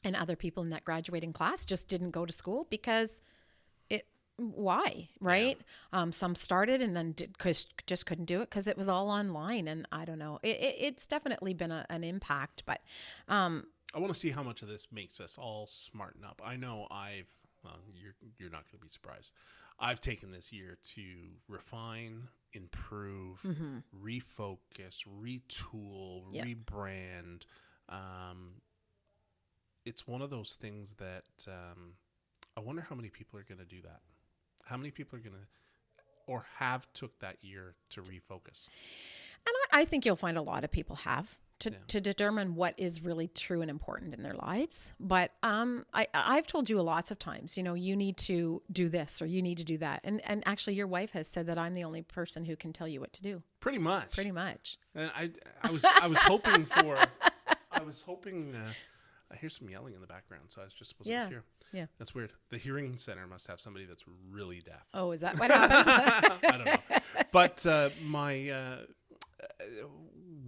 and other people in that graduating class just didn't go to school because why, right? Yeah. Some started and then just couldn't do it because it was all online, and I don't know. It's definitely been an impact, but I want to see how much of this makes us all smarten up. I know you're not going to be surprised. I've taken this year to refine, improve, refocus, retool, rebrand. It's one of those things that I wonder how many people are going to do that. How many people are going to or have took that year to refocus? And I think you'll find a lot of people have, to determine what is really true and important in their lives. But I've told you lots of times, you know, you need to do this or you need to do that. And actually your wife has said that I'm the only person who can tell you what to do. Pretty much. Pretty much. And I was hoping for, I hear some yelling in the background, so I wasn't here. Yeah. That's weird. The hearing center must have somebody that's really deaf. Oh, is that what happens? I don't know. But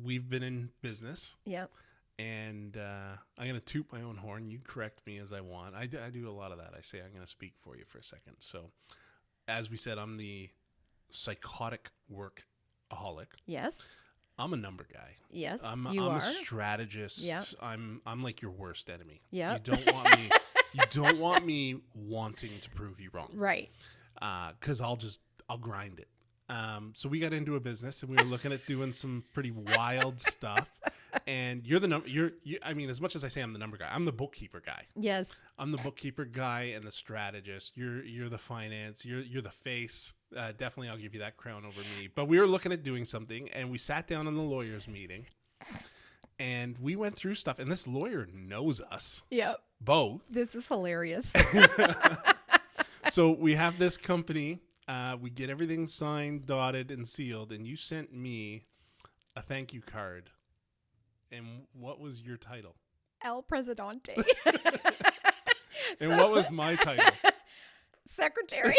we've been in business. Yep. And I'm going to toot my own horn. You correct me as I want. I do a lot of that. I say I'm going to speak for you for a second. So as we said, I'm the psychotic workaholic. Yes. I'm a number guy. Yes, I'm are. a strategist. Yep. I'm like your worst enemy. Yeah. You don't want me wanting to prove you wrong. Right. Because I'll grind it. So we got into a business and we were looking at doing some pretty wild stuff. And you're the number. I mean, as much as I say I'm the number guy, I'm the bookkeeper guy. Yes. I'm the bookkeeper guy and the strategist. You're the finance. You're the face. Definitely, I'll give you that crown over me. But we were looking at doing something, and we sat down in the lawyers' meeting, and we went through stuff. And this lawyer knows us. Yep. Both. This is hilarious. So we have this company. We get everything signed, dotted, and sealed, and you sent me a thank you card. And what was your title? El Presidente. And what was my title? Secretary.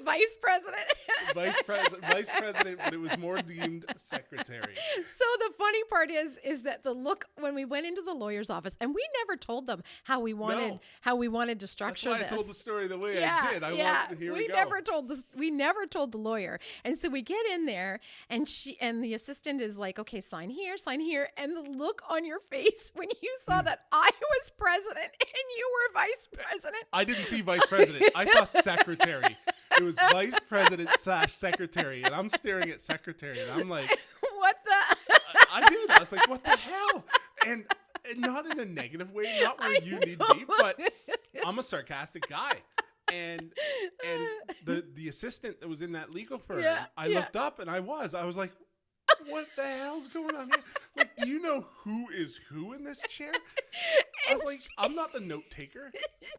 Vice President. Vice President, but it was more deemed secretary. So the funny part is that the look when we went into the lawyer's office, and we never told them how we wanted to structure That's why this. I told the story the way I did. We go. We never told the lawyer. And so we get in there, and the assistant is like, "Okay, sign here," and the look on your face when you saw that I was president and you were vice president. I didn't see vice president. I saw secretary. It was vice president / secretary, and I'm staring at secretary, and I'm like, "What the?" I did. I was like, "What the hell?" And not in a negative way, not where you need to be, but I'm a sarcastic guy. And the assistant that was in that legal firm, I looked up, and I was like, "What the hell's going on here? Like, do you know who is who in this chair?" I was like, I'm not the note taker.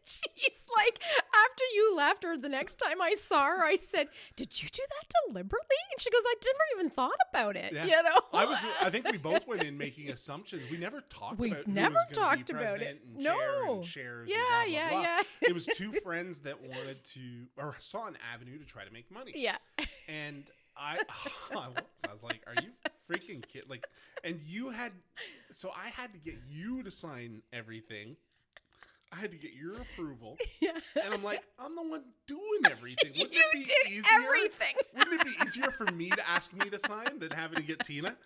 She's like, after you left, or the next time I saw her, I said, "Did you do that deliberately?" And she goes, "I never even thought about it." Yeah. You know, I think we both went in making assumptions. We never talked about who was going to be president and chair and shares. Yeah, and blah, blah, blah. yeah. It was two friends that wanted to, or saw an avenue to try to make money. Yeah. And I was like, "Are you freaking kidding?" Like, and so I had to get you to sign everything. I had to get your approval. Yeah. And I'm like, I'm the one doing everything. Wouldn't You it be did easier? everything. Wouldn't it be easier for me to ask me to sign than having to get Tina?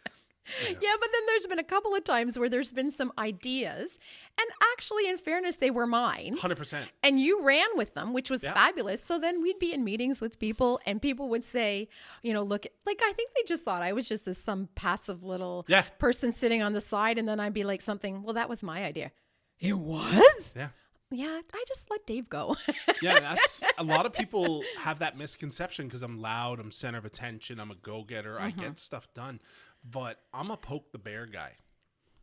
Yeah, but then there's been a couple of times where there's been some ideas, and actually, in fairness, they were mine. 100%. And you ran with them, which was fabulous. So then we'd be in meetings with people, and people would say, you know, look, like, I think they just thought I was just some passive little person sitting on the side. And then I'd be like something, "Well, that was my idea." It was? Yeah. Yeah, I just let Dave go. Yeah, that's a lot of people have that misconception because I'm loud, I'm center of attention, I'm a go-getter, I get stuff done. But I'm a poke the bear guy.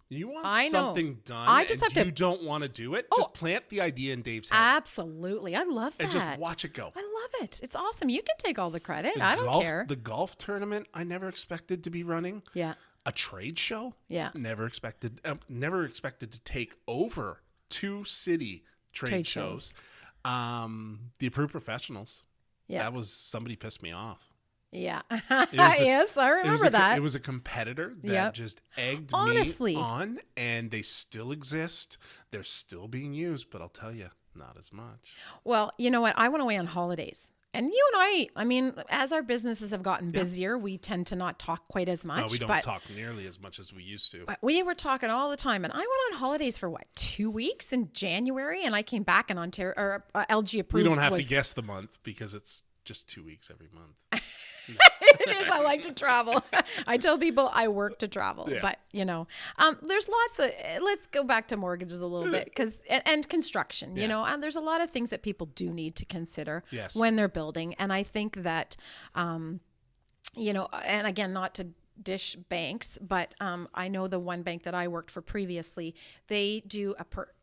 You want something done, I just and have you don't want to do it, just plant the idea in Dave's head. Absolutely. I love that. And just watch it go. I love it. It's awesome. You can take all the credit. I don't care. The golf tournament I never expected to be running. Yeah. A trade show? Yeah. Never expected to take over 2 city trade shows. The Approved Professionals. Yeah. That was, somebody pissed me off. Yeah. Yes, I remember that. It was a competitor that just egged me on, and they still exist. They're still being used, but I'll tell you, not as much. Well, you know what? I went away on holidays. And you and I mean, as our businesses have gotten busier, we tend to not talk quite as much. No, we don't talk nearly as much as we used to. But we were talking all the time. And I went on holidays for 2 weeks in January, and I came back in Ontario, or LG approved. We don't have to guess the month because it's just 2 weeks every month. It is. I like to travel. I tell people I work to travel, but you know, there's lots of, let's go back to mortgages a little bit and construction, you know, and there's a lot of things that people do need to consider when they're building. And I think that, you know, and again, not to dish banks, but I know the one bank that I worked for previously, they do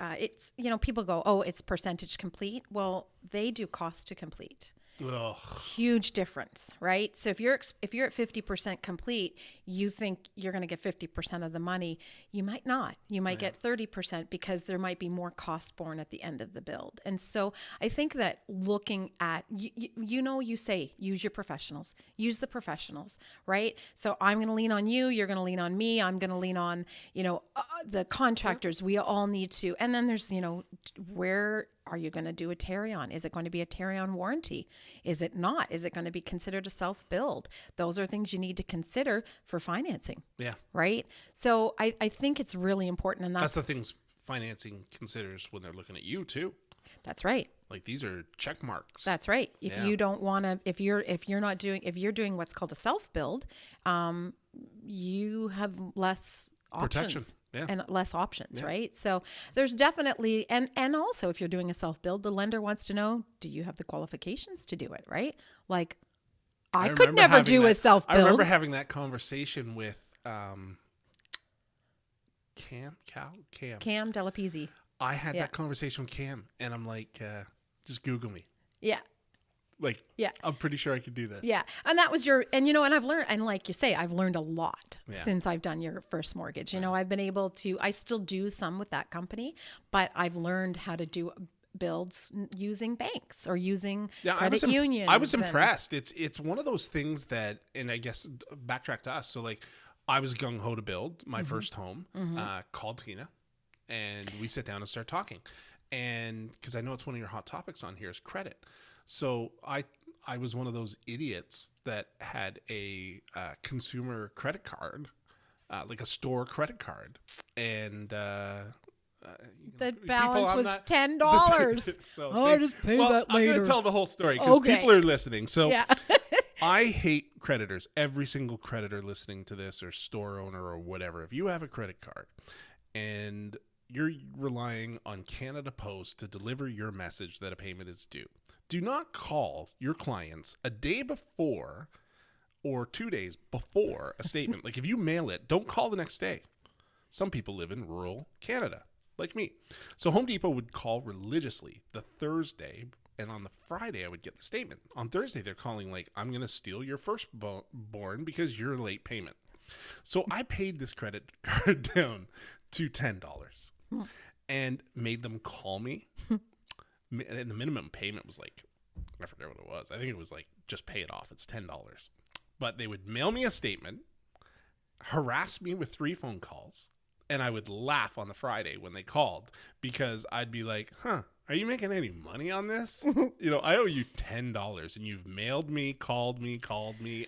it's, people go, oh, it's percentage complete. Well, they do cost to complete. Ugh. Huge difference, right? So if you're at 50% complete, you think you're going to get 50% of the money. You might not. You might get 30% because there might be more cost borne at the end of the build. And so I think that looking at, you say, use your professionals, use the professionals, right? So I'm going to lean on you. You're going to lean on me. I'm going to lean on, the contractors. We all need to. And then there's, where are you going to do a carry-on? Is it going to be a carry-on warranty? Is it not? Is it going to be considered a self-build? Those are things you need to consider for financing. Yeah. Right? So I think it's really important. And that's the things financing considers when they're looking at you too. That's right. Like these are check marks. That's right. If you don't want to, if you're doing what's called a self-build, you have less options. And less options, right? So there's definitely, and also if you're doing a self-build, the lender wants to know, do you have the qualifications to do it, right? Like, I could never do a self-build. I remember having that conversation with Cam Delapizzi. I had that conversation with Cam, and I'm like, just Google me. Yeah. I'm pretty sure I could do this. Yeah. And that was and I've learned, and like you say, I've learned a lot since I've done your first mortgage. I've been able to, I still do some with that company, but I've learned how to do builds using banks or using credit unions. I was impressed. It's one of those things that, and I guess backtrack to us. So like I was gung-ho to build my first home, called Tina, and we sit down and start talking. And because I know it's one of your hot topics on here is credit. So I was one of those idiots that had a consumer credit card, like a store credit card, and the balance was $10. So I just pay that later. I'm going to tell the whole story because people are listening. So I hate creditors. Every single creditor listening to this, or store owner or whatever, if you have a credit card and you're relying on Canada Post to deliver your message that a payment is due, do not call your clients a day before or 2 days before a statement. Like if you mail it, don't call the next day. Some people live in rural Canada, like me. So Home Depot would call religiously the Thursday, and on the Friday I would get the statement. On Thursday they're calling like, I'm going to steal your firstborn because you're late payment. So I paid this credit card down to $10 and made them call me. And the minimum payment was like, I forget what it was. I think it was like, just pay it off. It's $10. But they would mail me a statement, harass me with 3 phone calls, and I would laugh on the Friday when they called because I'd be like, are you making any money on this? I owe you $10 and you've mailed me, called me,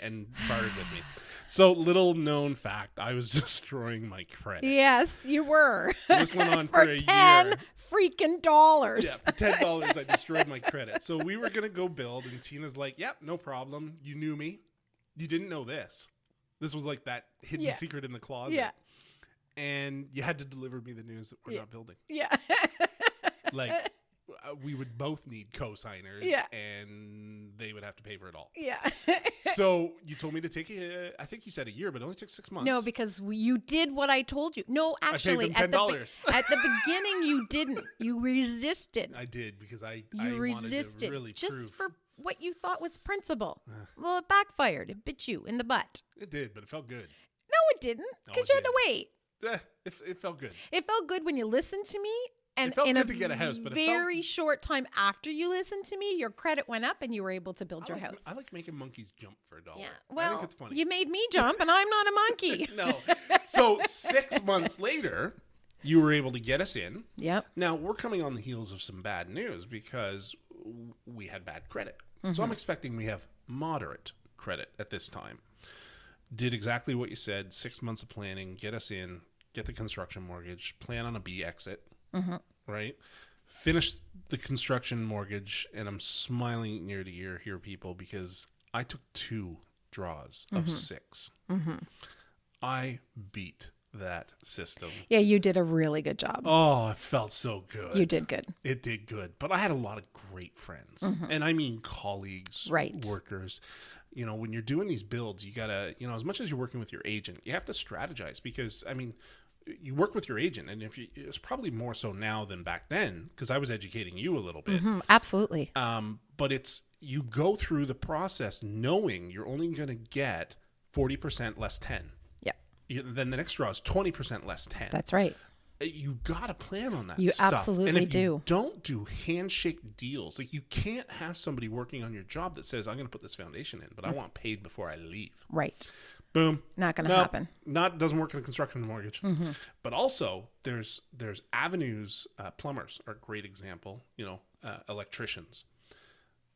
and bartered with me. So little known fact, I was destroying my credit. Yes, you were. So this went on for a year. $10 freaking dollars. Yeah, for $10 I destroyed my credit. So we were going to go build and Tina's like, yep, no problem. You knew me. You didn't know this. This was like that hidden secret in the closet. Yeah. And you had to deliver me the news that we're not building. Yeah. Like we would both need co-signers and they would have to pay for it all. Yeah. So you told me to take I think you said a year, but it only took 6 months. No, because you did what I told you. No, actually, I paid them $10. At the beginning you didn't. You resisted. I did because I resisted wanted to really just prove. For what you thought was principle. Well, it backfired. It bit you in the butt. It did, but it felt good. No, it didn't, because you had to wait. It felt good. It felt good when you listened to me. And it felt in good to get a house, but very short time after you listened to me, your credit went up and you were able to build your house. I like making monkeys jump for $1. Yeah, well, I think it's funny. You made me jump, and I'm not a monkey. No. So 6 months later, you were able to get us in. Yep. Now, we're coming on the heels of some bad news because we had bad credit. So I'm expecting we have moderate credit at this time. Did exactly what you said, 6 months of planning, get us in, get the construction mortgage, plan on a B exit, right? Finish the construction mortgage, and I'm smiling ear to ear here, people, because I took 2 draws of 6. I beat that system. Yeah, you did a really good job. Oh, it felt so good. You did good. It did good. But I had a lot of great friends. And I mean colleagues, Right. workers. You know, when you're doing these builds, you got to, you know, as much as you're working with your agent, you have to strategize because, I mean, you work with your agent. And if you, it's probably more so now than back then because I was educating you a little bit. Absolutely. But it's, you go through the process knowing you're only going to get 40% less 10. Yeah. Then the next draw is 20% less 10. That's right. You got to plan on that You stuff. absolutely and if do. you don't do handshake deals, like you can't have somebody working on your job that says, I'm going to put this foundation in, but I want paid before I leave. Right. Boom. Not going to happen. Doesn't work in a construction and mortgage. But also there's avenues. Plumbers are a great example. You know, electricians,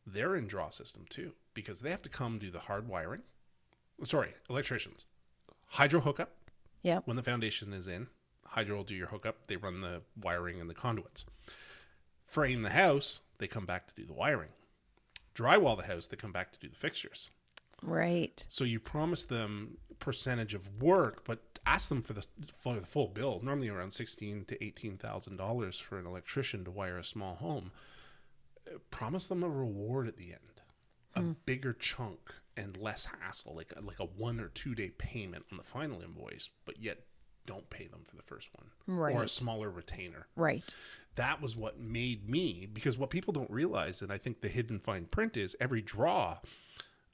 they're in draw system too, because they have to come do the hard wiring. Sorry, electricians, hydro hookup. Yeah. When the foundation is in, hydro will do your hookup. They run the wiring and the conduits. Frame the house, they come back to do the wiring. Drywall the house, they come back to do the fixtures. Right. So you promise them percentage of work, but ask them for the full bill. Normally around $16,000 to $18,000 for an electrician to wire a small home. Promise them a reward at the end, a bigger chunk and less hassle, like a 1 or 2 day payment on the final invoice, but yet don't pay them for the first one, Right. or a smaller retainer. Right. That was what made me, because what people don't realize, and I think the hidden fine print is every draw,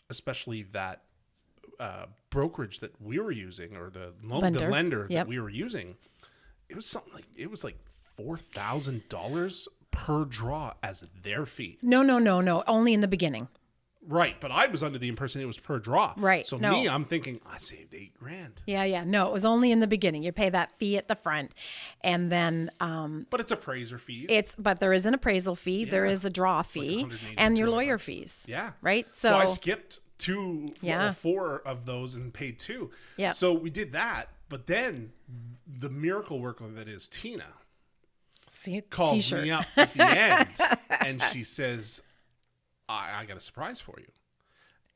especially that brokerage that we were using, or the lender Yep. that we were using, it was something like, it was like $4,000 per draw as their fee. No. Only in the beginning. Right, but I was under the impression it was per draw. Right, So no. me, I'm thinking I saved $8,000. Yeah. No, it was only in the beginning. You pay that fee at the front, and then But it's appraiser fees. but there is an appraisal fee, there Yeah. is a draw like fee, 180, and your 200 lawyer bucks. fees. Yeah. Right. So I skipped Yeah. 4 of those and paid 2. Yeah. So we did that, but then the miracle worker that is Tina See, calls t-shirt. me up at the end and she says, I got a surprise for you.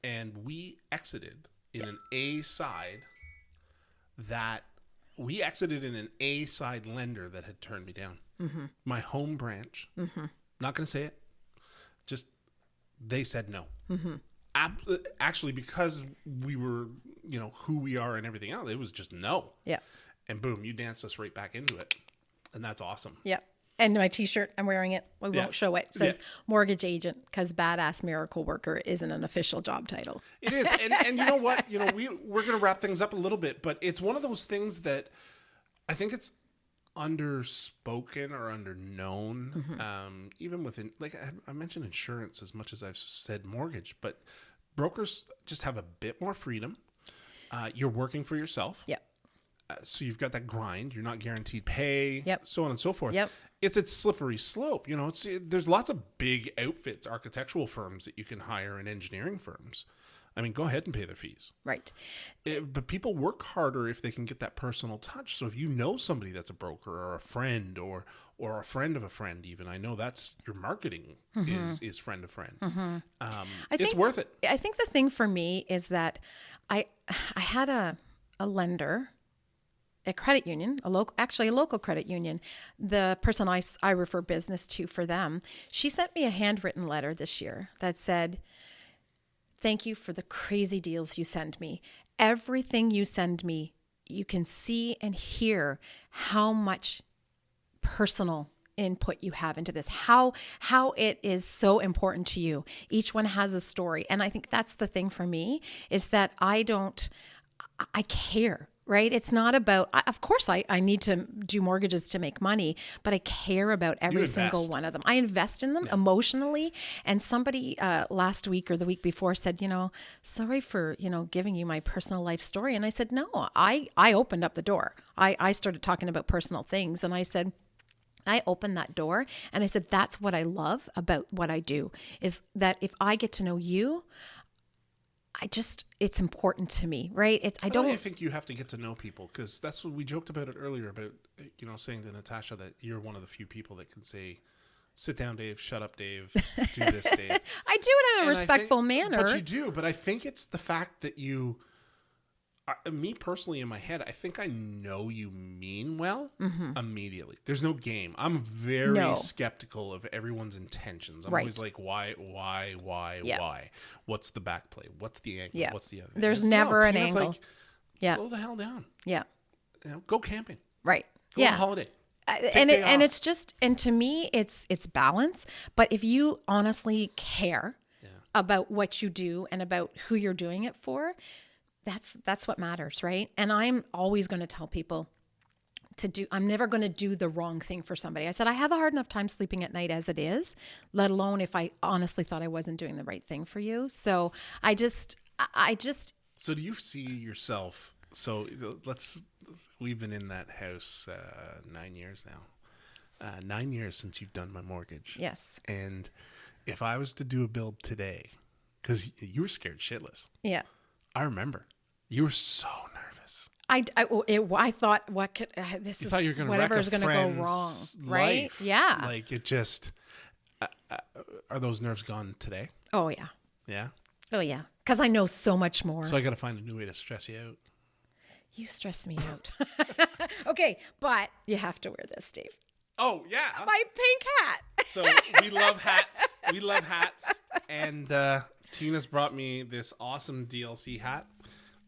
And we exited in an A side lender that had turned me down. My home branch, not going to say it, just they said no. Actually, because we were, you know, who we are and everything else, it was just no. Yeah. And boom, you danced us right back into it. And that's awesome. Yeah. And my t-shirt, I'm wearing it. We Yeah. won't show it. It says mortgage agent, because badass miracle worker isn't an official job title. It is. And you know what? You know, we're going to wrap things up a little bit, but it's one of those things that I think it's underspoken or underknown. Even within, like I mentioned insurance as much as I've said mortgage, but brokers just have a bit more freedom. You're working for yourself. Yep. So you've got that grind. You're not guaranteed pay. Yep. So on and so forth. Yep. It's a slippery slope. You know, there's lots of big outfits, architectural firms that you can hire, and engineering firms. I mean, go ahead and pay their fees. Right. But people work harder if they can get that personal touch. So if you know somebody that's a broker or a friend or a friend of a friend, even, I know that's your marketing is friend of friend. It's worth it. I think the thing for me is that I had a lender, a credit union, a local credit union. The person I refer business to for them, she sent me a handwritten letter this year that said, "Thank you for the crazy deals you send me. Everything you send me, you can see and hear how much personal input you have into this, how it is so important to you. Each one has a story." And I think that's the thing for me, is that I care, right? It's not about, of course I need to do mortgages to make money, but I care about every single one of them. I invest in them emotionally. And somebody last week or the week before said, sorry for, giving you my personal life story. And I said, no, I opened up the door. I started talking about personal things, and I said, I opened that door, and I said, that's what I love about what I do, is that if I get to know you, it's important to me, right? I think you have to get to know people, because that's what we joked about it earlier about, saying to Natasha that you're one of the few people that can say, sit down, Dave, shut up, Dave, do this, Dave. I do it in a respectful manner. But you do. But I think it's the fact that me personally, in my head, I think I know you mean well immediately. There's no game. I'm very skeptical of everyone's intentions. I'm always like, why? What's the back play? What's the angle? Yeah. What's the other? There's never an angle. Like, slow the hell down. Yeah. Go camping. Right. Go on holiday. And it's just, and to me, it's balance. But if you honestly care about what you do and about who you're doing it for, that's what matters, right? And I'm always going to tell people I'm never going to do the wrong thing for somebody. I said, I have a hard enough time sleeping at night as it is, let alone if I honestly thought I wasn't doing the right thing for you. So I just. So do you see yourself? So we've been in that house 9 years now. 9 years since you've done my mortgage. Yes. And if I was to do a build today, because you were scared shitless. Yeah. I remember. You were so nervous. I thought, what could you thought you were gonna whatever wreck is going to go wrong, right? Life. Yeah. Like it just. Are those nerves gone today? Oh yeah. Yeah. Oh yeah. Because I know so much more. So I got to find a new way to stress you out. You stress me out. Okay, but you have to wear this, Steve. Oh yeah. My pink hat. So we love hats. We love hats. And Tina's brought me this awesome DLC hat.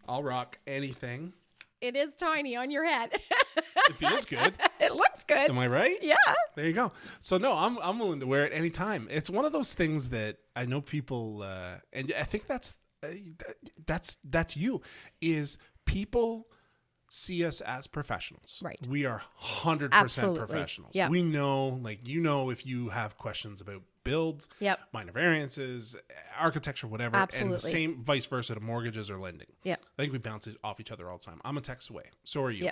I'll rock anything. It is tiny on your head. It feels good. It looks good. Am I right? Yeah. There you go. So no, I'm willing to wear it anytime. It's one of those things that I know people, and I think that's you, is people see us as professionals. Right. We are 100% Absolutely. professionals. Yep. We know, if you have questions about builds, minor variances, architecture, whatever, Absolutely. and the same vice versa to mortgages or lending. Yeah. I think we bounce it off each other all the time. I'm a text away. So are you. Yeah.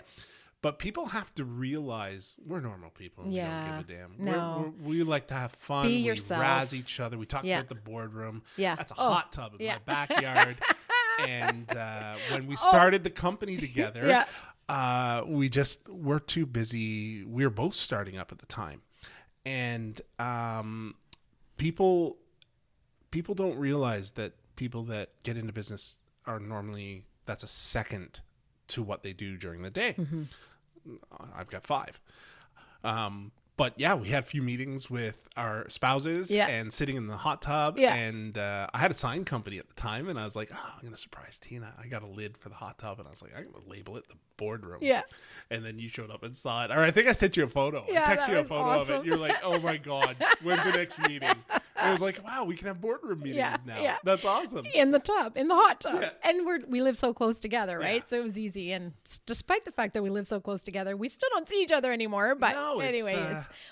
But people have to realize we're normal people. And we don't give a damn. No. We like to have fun. Be we yourself. razz each other. We talk about the boardroom. Yeah. That's a hot tub in my backyard. And when we started the company together, we're too busy. We were both starting up at the time. And people don't realize that people that get into business are normally, that's a second to what they do during the day. Mm-hmm. I've got 5. But yeah, we had a few meetings with our spouses and sitting in the hot tub. Yeah. And I had a sign company at the time, and I was like, I'm going to surprise Tina. I got a lid for the hot tub, and I was like, I'm going to label it the boardroom. Yeah. And then you showed up and saw it. Or I think I sent you a photo. Yeah, I texted you a photo awesome. of it. You're like, oh my God, when's the next meeting? And I was like, wow, we can have boardroom meetings now. Yeah. That's awesome. In the hot tub. Yeah. And we live so close together, right? So it was easy. And despite the fact that we live so close together, we still don't see each other anymore. But anyway,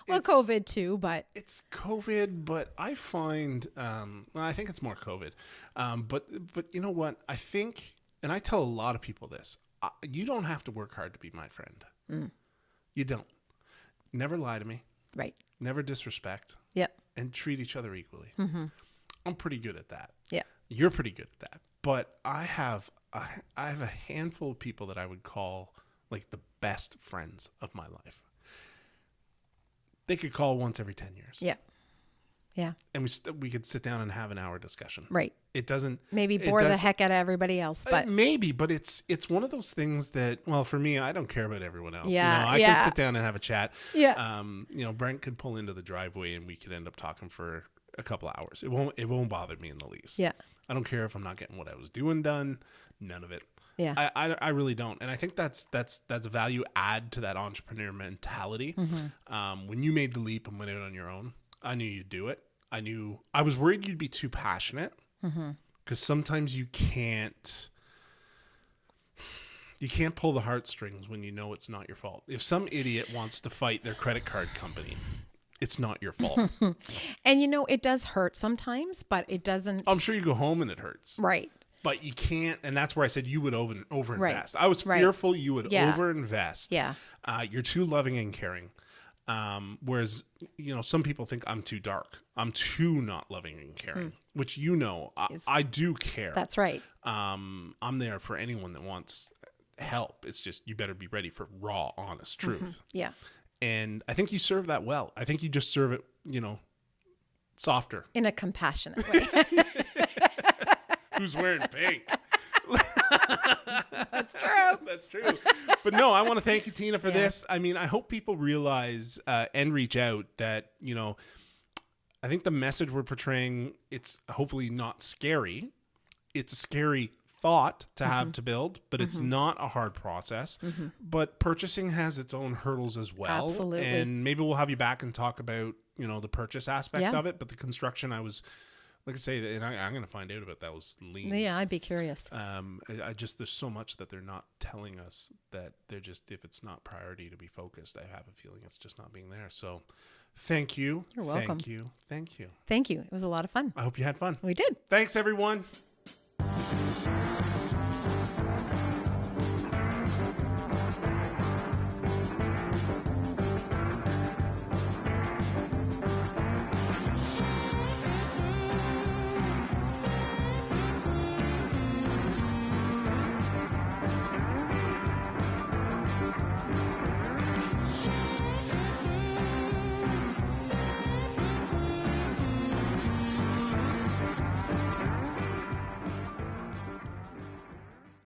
it's COVID too, but it's COVID, but I find, I think it's more COVID. But you know what? I think, and I tell a lot of people this, you don't have to work hard to be my friend. Mm. You don't. Never lie to me. Right. Never disrespect. Yep. And treat each other equally. Mm-hmm. I'm pretty good at that. Yeah. You're pretty good at that. But I have a handful of people that I would call like the best friends of my life. They could call once every 10 years. Yeah. Yeah. And we could sit down and have an hour discussion. Right. It doesn't maybe bore the heck out of everybody else, but maybe, but it's one of those things that, well, for me, I don't care about everyone else. Yeah. I can sit down and have a chat. Yeah. Brent could pull into the driveway and we could end up talking for a couple of hours. It won't bother me in the least. Yeah. I don't care if I'm not getting what I was doing done. None of it. Yeah. I really don't. And I think that's a value add to that entrepreneur mentality. Mm-hmm. When you made the leap and went out on your own, I knew you'd do it. I was worried you'd be too passionate because sometimes you can't pull the heartstrings when you know it's not your fault. If some idiot wants to fight their credit card company, it's not your fault. And it does hurt sometimes, but it doesn't. I'm sure you go home and it hurts. Right. But you can't, and that's where I said you would overinvest. Right. I was fearful you would overinvest. Yeah. You're too loving and caring. Whereas, some people think I'm too dark. I'm too not loving and caring, which I do care. That's right. I'm there for anyone that wants help. It's just you better be ready for raw, honest truth. Mm-hmm. Yeah. And I think you serve that well. I think you just serve it, softer. In a compassionate way. Who's wearing pink? That's That's true. But no, I want to thank you, Tina, for this. I mean, I hope people realize and reach out that, you know, I think the message we're portraying, it's hopefully not scary. It's a scary thought to have to build, but it's not a hard process. But purchasing has its own hurdles as well. Absolutely. And maybe we'll have you back and talk about, you know, the purchase aspect of it. But the construction, I was, like I say, and I'm going to find out about those liens. Yeah, I'd be curious. I just, there's so much that they're not telling us that they're just, if it's not priority to be focused, I have a feeling it's just not being there. So thank you. You're welcome. Thank you. Thank you. Thank you. It was a lot of fun. I hope you had fun. We did. Thanks, everyone.